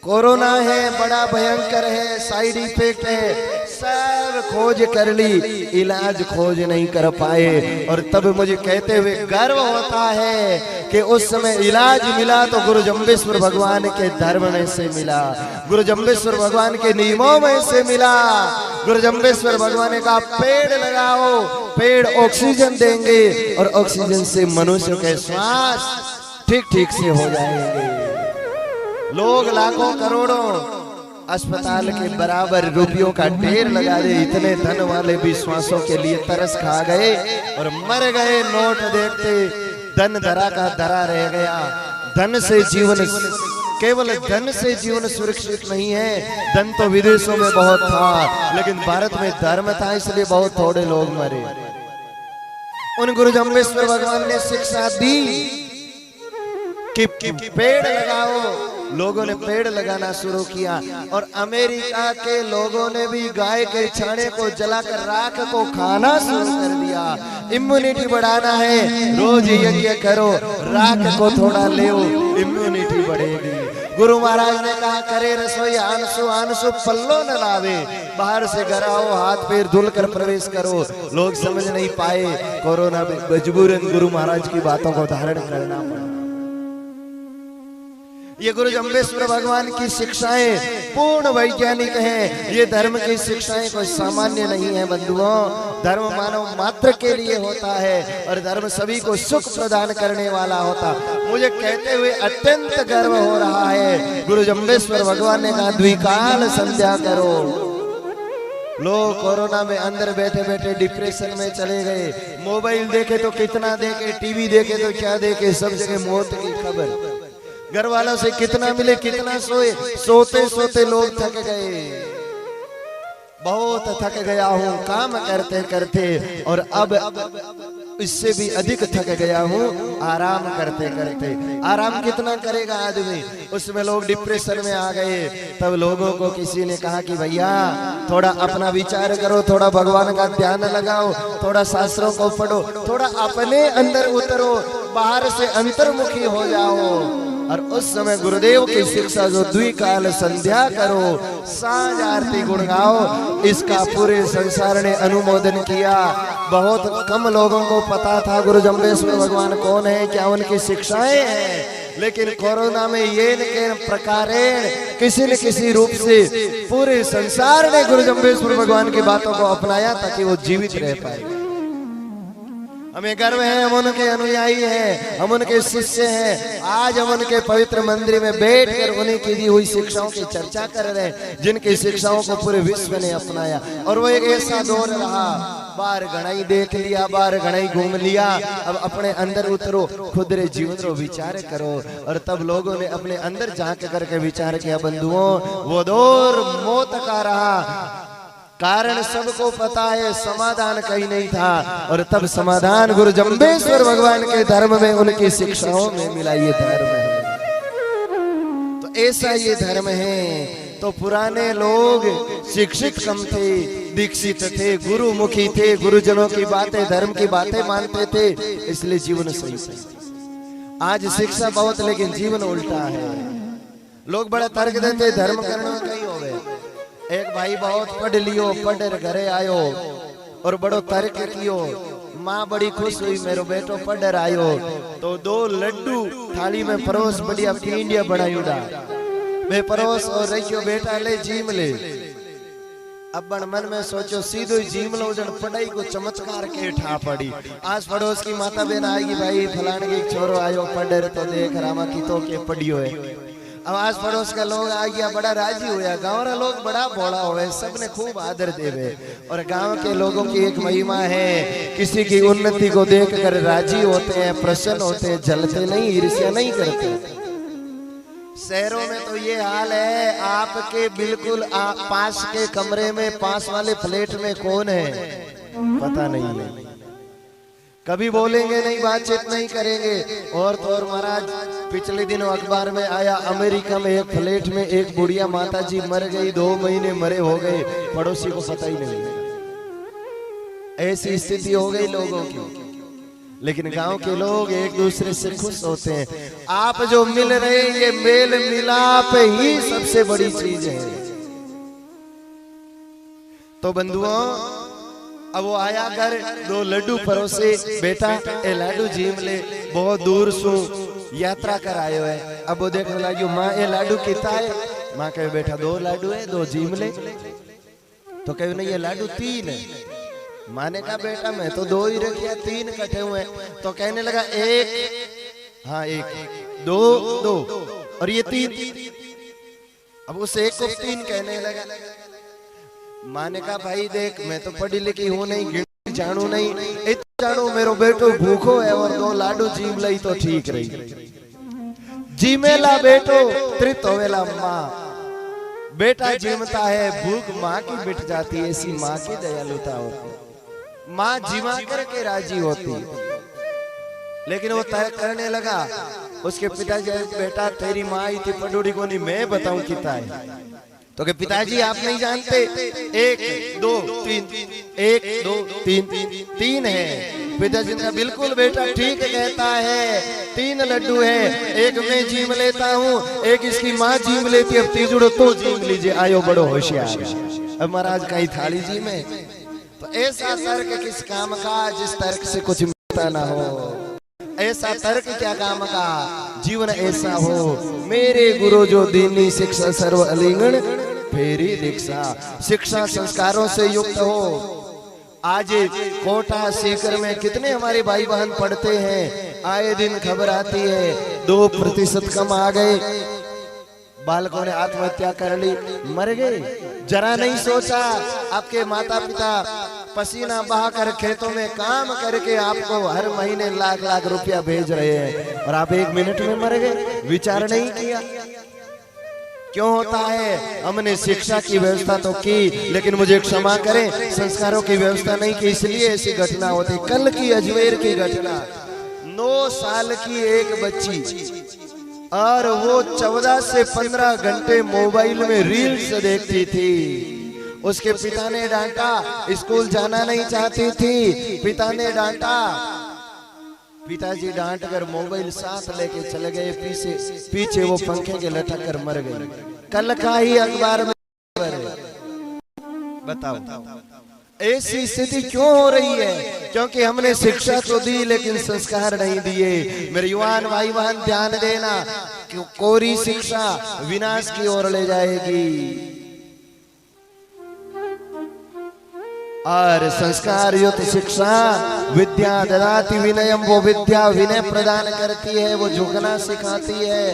कोरोना है, बड़ा भयंकर है, साइड इफेक्ट है, सब खोज कर ली, इलाज खोज नहीं कर पाए। और तब मुझे कहते हुए गर्व होता है कि उस समय इलाज मिला तो गुरु जम्बेश्वर भगवान के धर्म में से मिला, गुरु जम्बेश्वर भगवान के नियमों में से मिला। गुरु जम्बेश्वर भगवान ने कहा पेड़ लगाओ, पेड़ ऑक्सीजन देंगे और ऑक्सीजन से मनुष्य के श्वास ठीक ठीक से हो जाएंगे। लोग लाखों करोड़ों अस्पताल के बराबर रुपयों का ढेर लगा दे, इतने धन वाले भी श्वासों के लिए तरस खा गए और मर गए। नोट देखते धन धरा का धरा रह गया। धन से जीवन, केवल धन से जीवन सुरक्षित नहीं है। धन तो विदेशों में बहुत था लेकिन भारत में धर्म था, इसलिए बहुत थोड़े लोग मरे। उन गुरु जम्बेश्वर भगवान ने शिक्षा दी कि पेड़ लगाओ। लोगों ने पेड़ लगाना शुरू किया और अमेरिका के लोगों ने भी गाय के छाने को जलाकर राख को खाना शुरू कर दिया। इम्यूनिटी बढ़ाना है, रोज यज्ञ करो, राख को थोड़ा ले, इम्यूनिटी बढ़ेगी। गुरु महाराज ने कहा करे रसोई आनसु आनसु पल्लो न लावे, बाहर से घर आओ, हाथ पैर धुल कर प्रवेश करो। लोग समझ नहीं पाए, कोरोना में मजबूरन गुरु महाराज की बातों को धारण करना पड़ा। ये गुरु जम्बेश्वर भगवान की शिक्षाएं पूर्ण वैज्ञानिक हैं। ये धर्म की शिक्षाएं कोई सामान्य नहीं है बंधुओं। धर्म मानव मात्र के लिए होता है और धर्म सभी को सुख प्रदान करने वाला होता। मुझे कहते हुए अत्यंत गर्व हो रहा है, गुरु जम्बेश्वर भगवान ने कहा द्विकाल संध्या करो। लोग कोरोना में अंदर बैठे बैठे डिप्रेशन में चले गए। मोबाइल देखे तो कितना देखे, टीवी देखे तो क्या देखे, सब जगह मौत की खबर। घर वालों से कितना मिले कितना सोए, सोते सोते लोग थक गए। बहुत थक गया हूँ काम करते करते और अब इससे भी अधिक थक गया हूँ आराम करते करते। आराम कितना करेगा आदमी, उसमें लोग डिप्रेशन में आ गए। तब लोगों को किसी ने कहा कि भैया थोड़ा अपना विचार करो, थोड़ा भगवान का ध्यान लगाओ, थोड़ा शास्त्रों को पढ़ो, थोड़ा अपने अंदर उतरो, बाहर से अंतर्मुखी हो जाओ। और उस समय गुरुदेव की शिक्षा जो द्विकाल संध्या करो, सांझ आरती गुण गाओ, इसका पूरे संसार ने अनुमोदन किया। बहुत कम लोगों को पता था गुरु जम्बेश्वर भगवान कौन है, क्या उनकी शिक्षाएं हैं, लेकिन कोरोना में ये के प्रकार किसी न किसी रूप से पूरे संसार ने गुरु जम्बेश्वर भगवान की बातों को अपनाया ताकि वो जीवित रह पाए। हमें गर्व है, हम उनके अनुयायी हैं, हम उनके शिष्य हैं। आज हम उनके पवित्र मंदिर में बैठकर उन्हीं की दी हुई शिक्षाओं की चर्चा कर रहे हैं, जिनकी शिक्षाओं को पूरे विश्व ने अपनाया। और वो एक ऐसा दौर रहा, बार घणाई देख लिया, बार घणाई घूम लिया, अब अपने अंदर उतरो, खुद रे जीवन रो विचार करो। और तब लोगों ने अपने अंदर झांक करके विचार किया, बंधुओं वो दौर मौत का रहा, कारण सबको पता है, समाधान कहीं नहीं था। और तब समाधान गुरु जम्बेश्वर भगवान के धर्म में, उनकी शिक्षाओं में मिला। ये धर्म है, तो ऐसा ये धर्म है। तो पुराने लोग शिक्षित कम थे, दीक्षित थे, गुरुमुखी थे, गुरुजनों की बातें, धर्म की बातें मानते थे, इसलिए जीवन सही था। आज शिक्षा बहुत, लेकिन जीवन उल्टा है। लोग बड़ा तर्क देते, धर्म करने में कहीं हो गए। एक भाई बहुत पढ़ लियो, पढ़ घरे आयो और बड़ो तर्क कियो, माँ बड़ी खुश हुई, मेरो बेटो पढ़ आयो, तो 2 लड्डू थाली में परोस, बढ़िया पींडिया बनायुड़ा, मैं परोस और रखियो, बेटा ले जीम ले। अब मन में सोचो, सीधो जीम लो, जन पढ़ाई को चमत्कार के ठा पड़ी। आज पड़ोस की माता बहन आएगी, भाई फलाने की छोरो आयो पढ़, तो देख रामा की तो के पढ़ियो है। अब आस पड़ोस का लोग आ गया, बड़ा राजी हुआ, गाँव रा लोग बड़ा भोला हुए, सबने खूब आदर देवे। और गांव के लोगों की एक महिमा है, किसी की उन्नति को देखकर राजी होते हैं, प्रसन्न होते हैं, जलते नहीं, ईर्ष्या नहीं करते। शहरों में तो ये हाल है, आपके बिल्कुल पास के कमरे में, पास वाले फ्लैट में कौन है पता नहीं है, कभी बोलेंगे नहीं, बातचीत नहीं करेंगे। और तो और महाराज, पिछले दिनों अखबार में आया, अमेरिका में एक फ्लैट में एक बुढ़िया माता जी मर गई, 2 महीने मरे हो गए, पड़ोसी को पता ही नहीं। ऐसी स्थिति हो गई लोगों की। लेकिन गांव के लोग एक दूसरे से खुश होते हैं। आप जो मिल रहे हैं, ये मेल मिलाप ही सबसे बड़ी चीज है। तो बंधुओं, अब वो आया घर, 2 लड्डू परोसे, बेटा ए लाडू जीम ले, बहुत दूर सु यात्रा कर आयो है। अब वो देखने लगी, माँ ए लाडू कितना है? माँ कहे, बेटा 2 लाडू है, 2 जीम ले। तो कहे, नहीं ये लाडू 3 है। माँ ने कहा, बेटा मैं तो 2 ही रखिया, 3 कटे हुए। तो कहने लगा, 1 हाँ 1 2 2 और ये 3। अब उस 1 को 3 कहने लगा। माँ ने कहा, भाई देख, मैं तो पढ़ी लिखी हूँ नहीं, गिनती जानू नहीं, इतना जानू मेरो बेटो भूखो है और 2 लाडू जीम लई तो ठीक रही। जीमेला बेटो त्रित होवेला माँ, बेटा जीमता है, भूख माँ की मिट जाती है, ऐसी माँ की दयालुता होती। माँ जीवा करके राजी होती। लेकिन वो तय करने लगा, उसके पिताजी, बेटा तेरी माँ इतनी पढ़ी को नहीं, मैं बताऊं कितना है। तो कि पिताजी आप नहीं जानते, 1 2 3 1 2 3 3 है। पिताजी ने कहा, बिल्कुल बेटा ठीक कहता है, 3 लड्डू है, 1 मैं जीम लेता हूँ, 1 इसकी माँ जीम लेती है, अब तीसरा तो जीम लीजिए, आयो बड़ो होशियार। अब महाराज कहीं थाली जी में, तो ऐसा तर्क किस काम का जिस तर्क से कुछ मिलता ना हो। ऐसा तर्क क्या काम का, जीवन ऐसा हो। मेरे गुरु जो दीनी शिक्षा सर्व अलिंगन फेरी दीक्षा, शिक्षा संस्कारों से युक्त हो। आज कोटा सीकर में कितने हमारे भाई बहन पढ़ते हैं, आए दिन खबर आती है 2% कम आ गए, बालकों ने आत्महत्या कर ली, मर गए। जरा नहीं सोचा, आपके माता पिता पसीना बहाकर खेतों में काम करके आपको हर महीने लाख लाख रुपया भेज रहे हैं, और आप 1 मिनट में मर गए, विचार नहीं किया। क्यों होता है? हमने शिक्षा की व्यवस्था तो की, लेकिन मुझे क्षमा करें, संस्कारों की व्यवस्था नहीं की, इसलिए ऐसी घटना होती। कल की अजमेर की घटना, 9 साल की एक बच्ची, और वो 14 से 15 घंटे मोबाइल में रील्स देखती थी। उसके पिता ने डांटा, स्कूल जाना नहीं चाहती थी, पिता ने डांटा। पिताजी डांट कर मोबाइल साथ लेके चले गए, पीछे वो पंखे के लटक कर मर गई। कल का ही अखबार में बताओ, ऐसी स्थिति क्यों हो रही है? क्योंकि हमने शिक्षा तो दी, लेकिन संस्कार नहीं दिए। मेरे युवान भाई बहन ध्यान देना, कोरी शिक्षा विनाश की ओर ले जाएगी। और संस्कार युक्त शिक्षा विद्या ददाति विनयम, वो विद्या विनय प्रदान करती है, वो झुकना सिखाती है,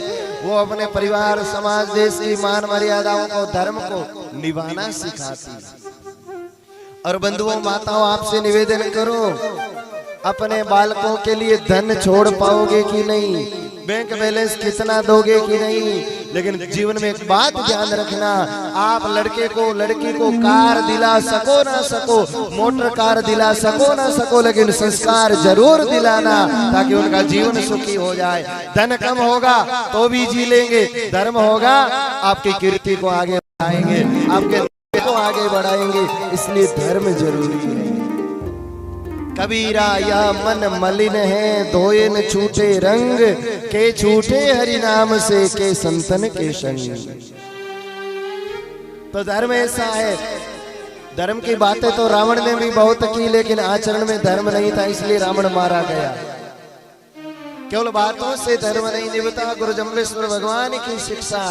वो अपने परिवार समाज देश की मान मर्यादाओं को धर्म को निभाना सिखाती है। और बंधुओं माताओं आपसे निवेदन करो, अपने बालकों के लिए धन छोड़ पाओगे कि नहीं, बैंक बैलेंस कितना दोगे कि नहीं, लेकिन जीवन में एक बात ध्यान रखना, आप लड़के को लड़की को कार दिला सको ना सको, मोटर कार दिला सको ना सको, लेकिन संस्कार जरूर दिलाना ताकि उनका जीवन सुखी हो जाए। धन कम होगा तो भी जी लेंगे, धर्म होगा आपकी कीर्ति को आगे बढ़ाएंगे, आपके को आगे बढ़ाएंगे, इसलिए धर्म जरूरी है। कबीरा यह मन मलिन है, धोए न छूटे रंग, के छूटे हरि नाम से, के संतन के संग। तो धर्म ऐसा है, धर्म की बातें तो रावण ने भी बहुत की, लेकिन आचरण में धर्म नहीं था, इसलिए रावण मारा गया। केवल बातों से धर्म नहीं निभता, गुरु जम्बेश्वर भगवान की शिक्षा,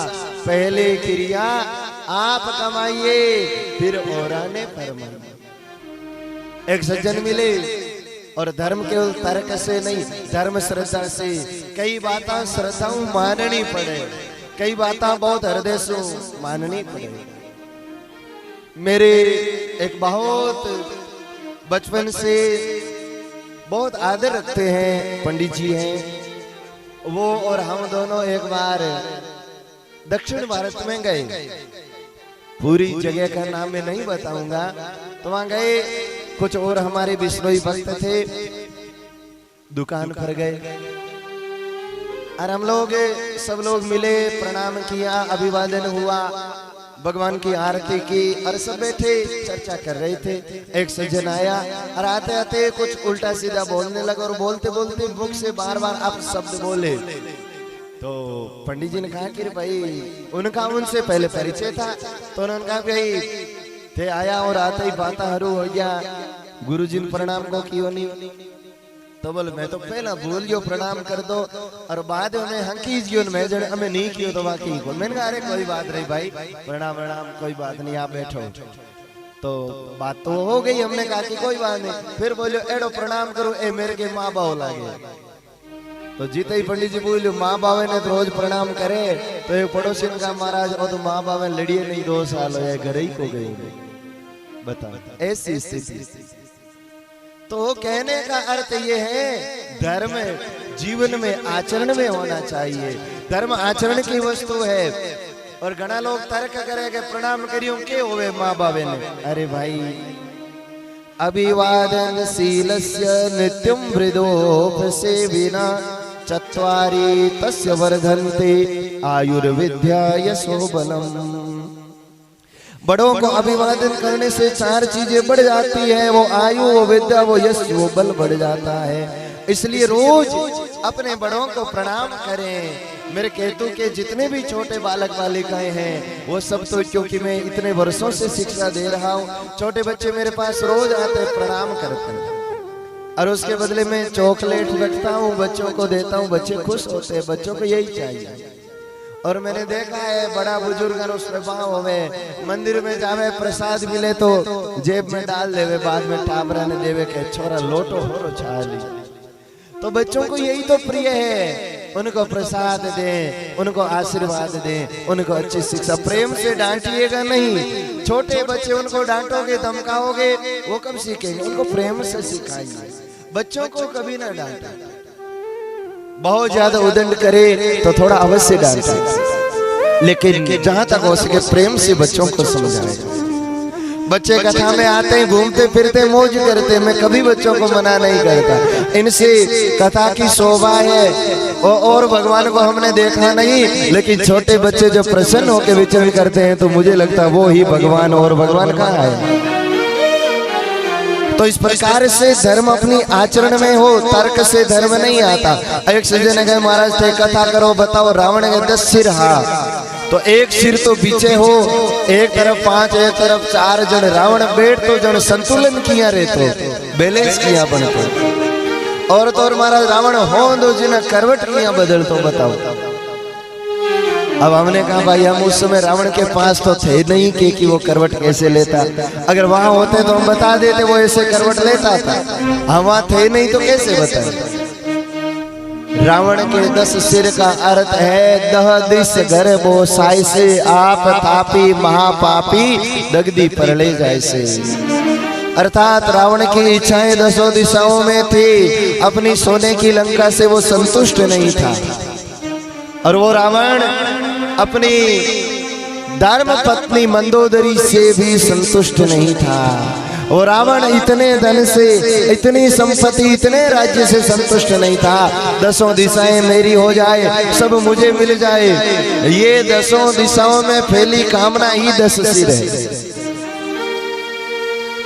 पहले क्रिया आप कमाइए फिर औराने फरमाइए। एक सज्जन मिले और धर्म केवल तर्क से नहीं, धर्म श्रद्धा से, कई बातें श्रद्धाओं माननी पड़े, कई बातें बहुत हृदय से माननी पड़े। मेरे एक बहुत बचपन से बहुत आदर रखते हैं पंडित जी हैं, वो और हम दोनों एक बार दक्षिण भारत में गए, पूरी जगह का नाम मैं नहीं बताऊंगा, तो वहां गए, कुछ और हमारे विष्णुई भक्त थे, दुकान पर गए और हम लोग सब लोग मिले, प्रणाम किया, अभिवादन हुआ, भगवान की आरती की और सब बैठे चर्चा कर रहे थे। एक सज्जन आया और आते आते कुछ उल्टा सीधा बोलने लगा और बोलते बोलते मुख से बार बार आप शब्द बोले। तो पंडित जी ने कहा कि भाई, उनका उनसे पहले परिचय था, तो उन्होंने कहा भाई थे आया और आते ही बात हरू हो गया, गुरु जी प्रणाम को क्यों नहीं, तो बोले मैं तो पहला बोल जो प्रणाम कर दो और बाद में हंकी जियो मैं जड़े हमें नहीं कियो तो बाकी को। मैंने कहा अरे कोई बात नहीं भाई, प्रणाम प्रणाम कोई बात नहीं, आप बैठो। तो बात तो हो गई, हमने कहा कि कोई बात नहीं, फिर बोलो एडो प्रणाम करो, ए मेरे के माँ बाप लागे। तो जीते ही पंडित जी बोलो माँ बाप ने तो रोज प्रणाम करे, तो एक पड़ोसी ने कहा महाराज वो तो माँ बाप लड़िए नहीं 2 साल हो घर ही को गए, बताओ ऐसी स्थिति। तो कहने का अर्थ ये है, धर्म जीवन में आचरण में होना चाहिए, धर्म आचरण की वस्तु है। और घना लोग तर्क करेंगे प्रणाम करियो के होवे माँ बाबे ने, अरे भाई अभिवादन शीलस्य नित्यं वृद्धोपसेविना चत्वारि तस्य वर्धन्ते आयुर्विद्या यशो बलम। बड़ों को अभिवादन करने से 4 चीजें बढ़ जाती है, वो आयु, वो विद्या, वो यश, वो बल बढ़ जाता है। इसलिए रोज अपने बड़ों को प्रणाम करें। मेरे केतु के जितने भी छोटे बालक बालिकाएं हैं वो सब, तो क्योंकि मैं इतने वर्षों से शिक्षा दे रहा हूँ, छोटे बच्चे मेरे पास रोज आते प्रणाम करते हैं और उसके बदले में चॉकलेट रखता हूँ, बच्चों को देता हूँ, बच्चे खुश होते हैं, बच्चों को यही चाहिए। और मैंने देखा है बड़ा बुजुर्ग उसमें पाँव हमें मंदिर में जावे, प्रसाद मिले तो जेब में डाल देवे, बाद में टाबरा ने देवे के छोरा लोटो हो छाली। तो बच्चों को यही तो प्रिय है, उनको प्रसाद दें, उनको आशीर्वाद दें, उनको अच्छी शिक्षा, प्रेम से डांटिएगा नहीं। छोटे बच्चे उनको डांटोगे धमकाओगे वो कब सीखेंगे, उनको प्रेम से सिखाइए, बच्चों को कभी ना डांटे। बहुत ज्यादा उदंड करे तो थोड़ा अवश्य डांटे, लेकिन जहां तक हो सके प्रेम से बच्चों को समझाए। बच्चे कथा में आते हैं, घूमते फिरते मौज करते, मैं कभी बच्चों को मना नहीं करता, इनसे कथा की शोभा है। और भगवान को हमने देखा नहीं, लेकिन छोटे बच्चे जो प्रसन्न होकर विचरण करते हैं तो मुझे लगता है वो ही भगवान, और भगवान कहाँ है। तो इस प्रकार से धर्म अपनी आचरण में हो, तर्क से धर्म नहीं आता। एक सज्जन ने कहा महाराज थे कथा करो, बताओ रावण के 10 सिर, हाँ तो एक सिर तो पीछे हो, एक तरफ 5 एक तरफ 4 जन रावण बैठ तो जन संतुलन किया रहते, बैलेंस किया बनते। और तो और महाराज रावण हो दो जिन्हें करवट किया बदल, तो बताओ अब हमने कहा भाई हम उस समय रावण के पास तो थे नहीं कि वो करवट कैसे लेता। अगर वहां होते तो हम बता देते वो ऐसे करवट लेता था। हम वहां थे नहीं तो कैसे बताए। रावण के 10 सिर का अर्थ है दह दिस घर बो साई से आप तापी महापापी दगदी परले जैसे। अर्थात रावण की इच्छाएं 10 दिशाओं में थी। अपनी सोने की लंका से वो संतुष्ट नहीं था और वो रावण अपनी धर्म पत्नी मंदोदरी से भी संतुष्ट नहीं था। और रावण इतने धन से, इतनी संपत्ति, इतने राज्य से संतुष्ट नहीं था। 10 दिशाएं मेरी हो जाए, सब मुझे मिल जाए। ये 10 दिशाओं में फैली कामना ही 10 सिर है।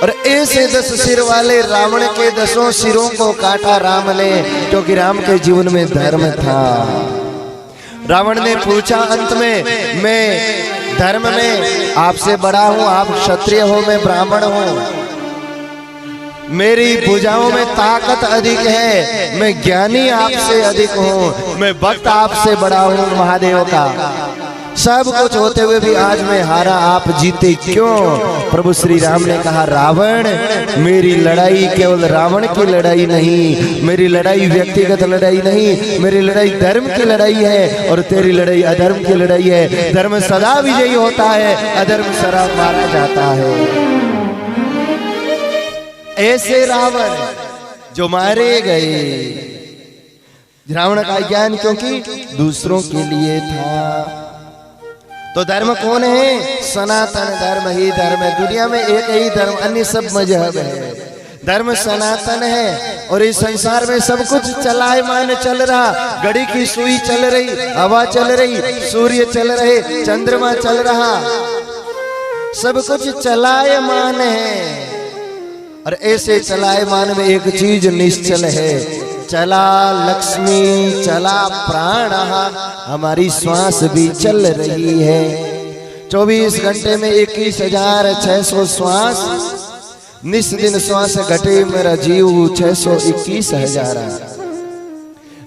और ऐसे 10 सिर वाले रावण के 10 सिरों को काटा राम ने, क्योंकि राम के जीवन में धर्म था। रावण ने पूछा अंत में, मैं धर्म में आपसे बड़ा हूं, आप क्षत्रिय हो, मैं ब्राह्मण हूं। मेरी भुजाओं में ताकत अधिक है, मैं ज्ञानी आपसे अधिक हूं, मैं भक्त आपसे बड़ा हूं महादेव का। सब कुछ होते हुए भी आज मैं हारा, आप जीते क्यों? प्रभु श्री राम ने कहा रावण, मेरी लड़ाई केवल रावण की लड़ाई नहीं, मेरी लड़ाई व्यक्तिगत लड़ाई नहीं, मेरी लड़ाई धर्म की लड़ाई है और तेरी लड़ाई अधर्म की लड़ाई है। धर्म सदा विजयी होता है, अधर्म सदा मारा जाता है। ऐसे रावण जो मारे गए, रावण का ज्ञान क्योंकि दूसरों के लिए था। तो धर्म कौन है? सनातन धर्म ही धर्म है। दुनिया में एक ही धर्म, अन्य सब मजहब है। धर्म सनातन है और इस संसार में सब कुछ चलायमान चल रहा। घड़ी की सुई चल रही, हवा चल रही, सूर्य चल रहे, चंद्रमा चल रहा, सब कुछ चलायमान है। और ऐसे चलायमान में एक चीज निश्चल है, चला लक्ष्मी चला प्राण, हमारी श्वास भी चल रही है। 24 घंटे में 21,600 श्वास, निस दिन श्वास घटे मेरा जीव 621,000।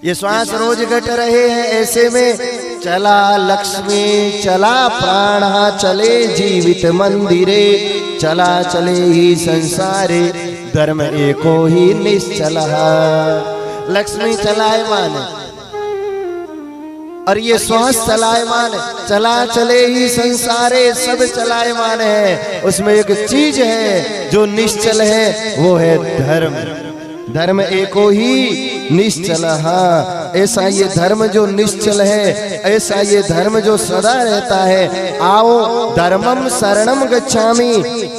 ये श्वास रोज घट रहे हैं। ऐसे में चला लक्ष्मी चला प्राण, चले जीवित मंदिरे, चला चले ही संसारे, धर्म एको ही निश्चल। लक्ष्मी चलायमान और ये श्वास चलायमान, चला चले ही संसारे, सब चलायमान है। उसमें एक चीज है जो निश्चल है, वो है धर्म। धर्म एको ही निश्चल। ऐसा ये धर्म जो निश्चल है, ऐसा ये धर्म जो सदा रहता है। आओ धर्मम शरणम गच्छामि,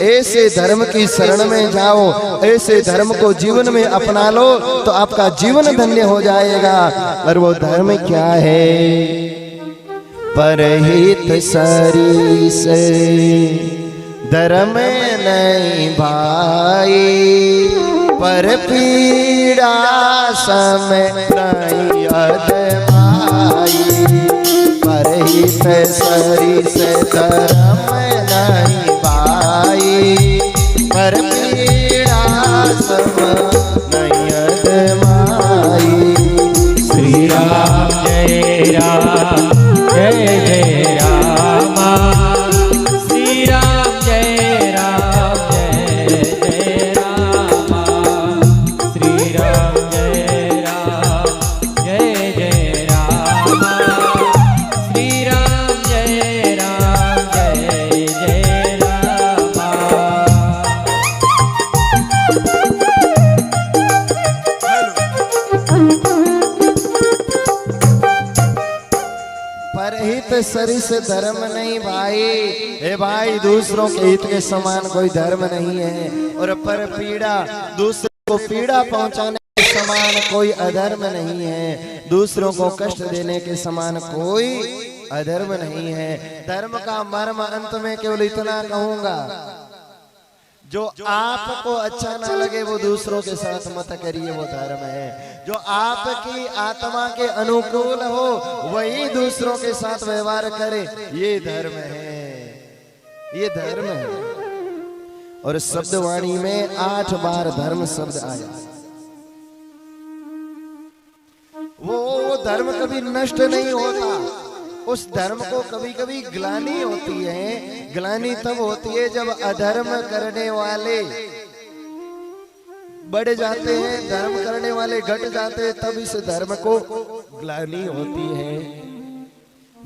ऐसे धर्म की शरण में जाओ, ऐसे धर्म को जीवन में अपना लो तो आपका जीवन धन्य हो जाएगा। और वो धर्म क्या है? परहित सरिस धर्म नहीं भाई, पर पीड़ा समय नहीं अदमाई। परहित सरिस धर्म नहीं भाई, पर पीड़ा समय नहीं अदमाई। श्री राम जय राम जय जय रामा, श्री राम जय राम जय जय रामा, श्री राम जय जय रामा, श्री राम जय जय रामा। परहित सरिस धर्म नहीं भाई। हे भाई, दूसरों के हित के समान कोई धर्म नहीं है। और पर पीड़ा, दूसरों को पीड़ा पहुंचाने के समान कोई अधर्म नहीं है। दूसरों को कष्ट देने के समान कोई अधर्म नहीं है। धर्म का मर्म अंत में केवल इतना कहूंगा, जो आपको अच्छा ना लगे वो दूसरों के साथ मत करिए, वो धर्म है। जो आपकी आत्मा के अनुकूल हो वही दूसरों के साथ व्यवहार करे, ये धर्म है, ये धर्म है। और शब्दवाणी में 8 बार धर्म शब्द आया। वो धर्म कभी नष्ट नहीं होता। उस धर्म को कभी कभी ग्लानि होती है। ग्लानि तब होती है जब अधर्म करने वाले बढ़ जाते हैं, धर्म करने वाले घट जाते हैं, तब इस धर्म को ग्लानि होती है।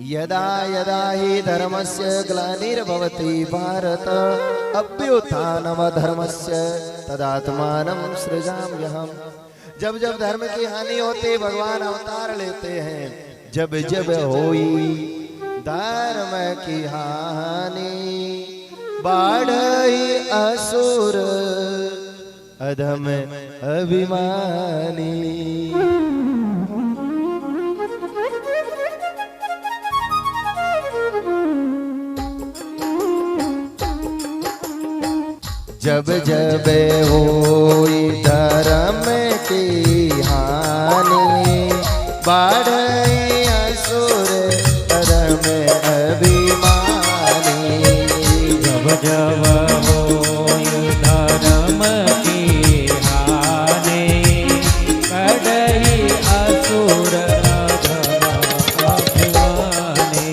यदा यदा हि धर्मस्य ग्लानिर्भवति भारत अभ्युत्थानमधर्मस्य तदात्मानं सृजाम्यहम्। जब जब धर्म की हानि होती भगवान अवतार लेते हैं। जब जब होई धर्म की हानि बाढ़ई असुर अधम अभिमानी। जब जब होई धर्म की हानि बाढ़ई असुर अधम अभिमानी। जब जब होई धर्म की हानि बढ़ई असुर अधम अभिमानी।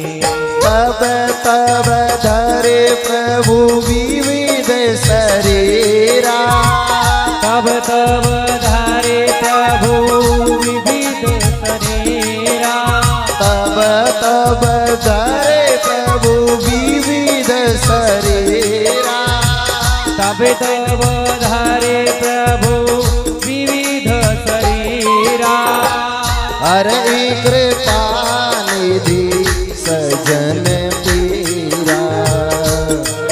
तब तब धरे प्रभु विविध शरीरा। तब तब धारे प्रभु विविध शरीरा। तब तब धरे प्रभु विविध शरीरा। तब तब धारे प्रभु विविध शरीरा। हरे कृपा निधि सजन पीरा।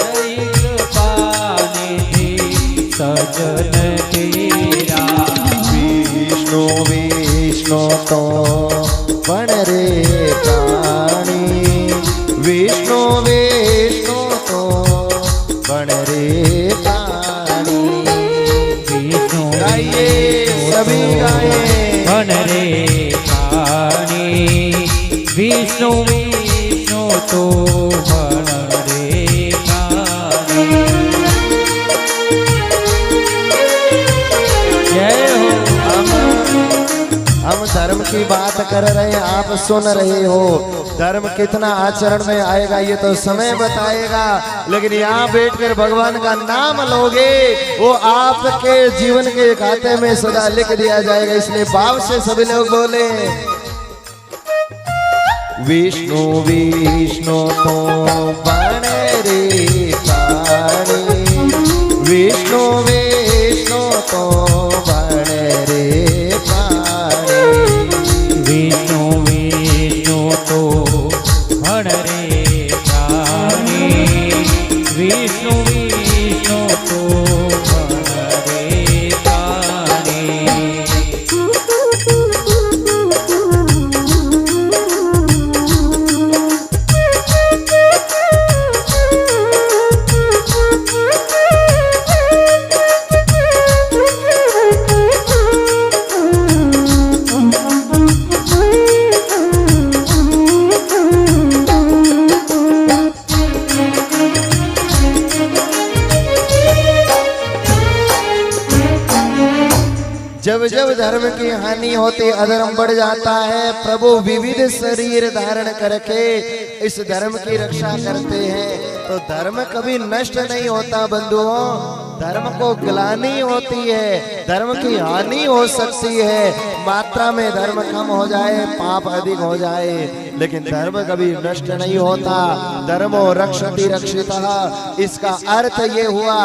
हरि कृपा निधि सजन तेरा। विष्णु विष्णु तो बन रे प्राणी। विष्णु विष्णु तो बन रे प्राणी। विष्णु गाइए सभी गाइए। बन रे प्राणी। विष्णु विष्णु तो बन रे प्राणी। जय हो। हम धर्म की बात कर रहे हैं, आप सुन रहे हो। धर्म कितना आचरण में आएगा ये तो समय बताएगा, लेकिन यहाँ बैठकर भगवान का नाम लोगे वो आपके जीवन के खाते में सदा लिख दिया जाएगा। इसलिए भाव से सभी लोग बोले विष्णु विष्णु तो बन रे प्राणी। विष्णु विष्णु तो बन रे प्राणी। विष्णु विष्णु तो बन रे प्राणी। विष्णु विष्णु तो बन रे प्राणी। जब जब धर्म की हानि होती अधर्म बढ़ जाता है, प्रभु विविध शरीर धारण करके इस धर्म की रक्षा करते हैं। तो धर्म कभी नष्ट नहीं होता बंधुओं। धर्म को ग्लानि होती है, धर्म की हानि हो सकती है। मात्रा में धर्म कम हो जाए, पाप अधिक हो जाए, लेकिन धर्म कभी नष्ट नहीं होता। धर्मो रक्षति रक्षितः, इसका अर्थ ये हुआ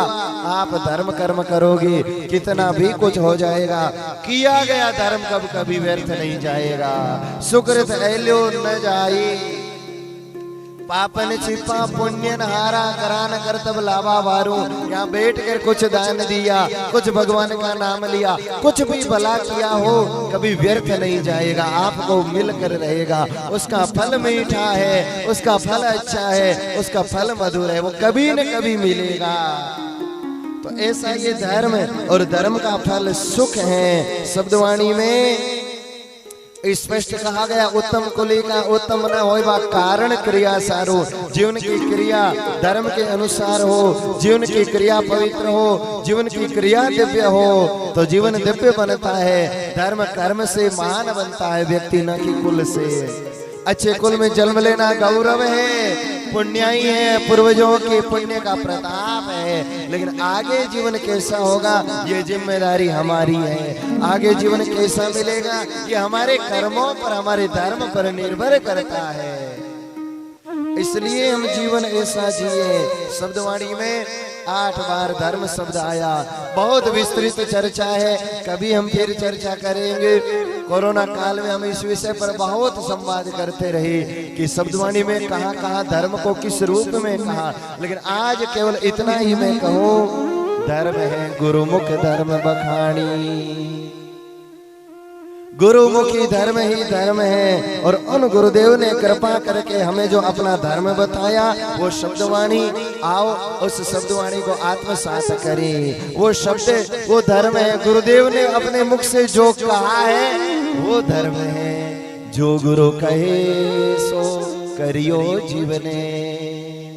आप धर्म कर्म करोगे कितना भी कुछ हो जाएगा, किया गया धर्म कब कभी व्यर्थ नहीं जाएगा। सुकृत ऐल्यो न जाई, पापन छिपा पुण्यन हारा, करान करतब लाभा वारू। यहाँ बैठ कर कुछ दान दिया, कुछ भगवान का नाम लिया, कुछ भी भला किया हो कभी व्यर्थ नहीं जाएगा, आपको मिलकर रहेगा। उसका फल मीठा है, उसका फल अच्छा है, उसका फल मधुर है, वो कभी न कभी मिलेगा। तो ऐसा ये धर्म और धर्म का फल सुख है। शब्दवाणी में स्पष्ट कहा गया उत्तम कुली का उत्तम न होइबा कारण क्रिया सारो। जीवन की क्रिया धर्म के अनुसार हो, जीवन की क्रिया पवित्र हो, जीवन की क्रिया दिव्य हो तो जीवन दिव्य बनता है। धर्म कर्म से महान बनता है व्यक्ति, न कि कुल से। अच्छे कुल में जन्म लेना गौरव है, पुण्याई है, पूर्वजों के पुण्य का प्रताप है। लेकिन आगे जीवन कैसा होगा ये जिम्मेदारी हमारी है। आगे जीवन कैसा मिलेगा ये हमारे कर्मों पर, हमारे धर्म पर निर्भर करता है। इसलिए हम जीवन ऐसा जिए। शब्दवाणी में 8 बार धर्म शब्द आया, बहुत विस्तृत चर्चा है, कभी हम फिर चर्चा करेंगे। कोरोना काल में हम इस विषय पर बहुत संवाद करते रहे कि शब्दवाणी में कहाँ कहाँ धर्म को किस रूप में कहा। लेकिन आज केवल इतना ही मैं कहूँ, धर्म है गुरुमुख धर्म बखानी। गुरुमुखी धर्म ही धर्म है। और उन गुरुदेव ने कृपा करके हमें जो अपना धर्म बताया वो शब्दवाणी, आओ उस शब्दवाणी को आत्मसात करें। वो शब्द वो धर्म है। गुरुदेव ने अपने मुख से जो कहा है वो धर्म है। जो गुरु कहे सो करियो जीवने।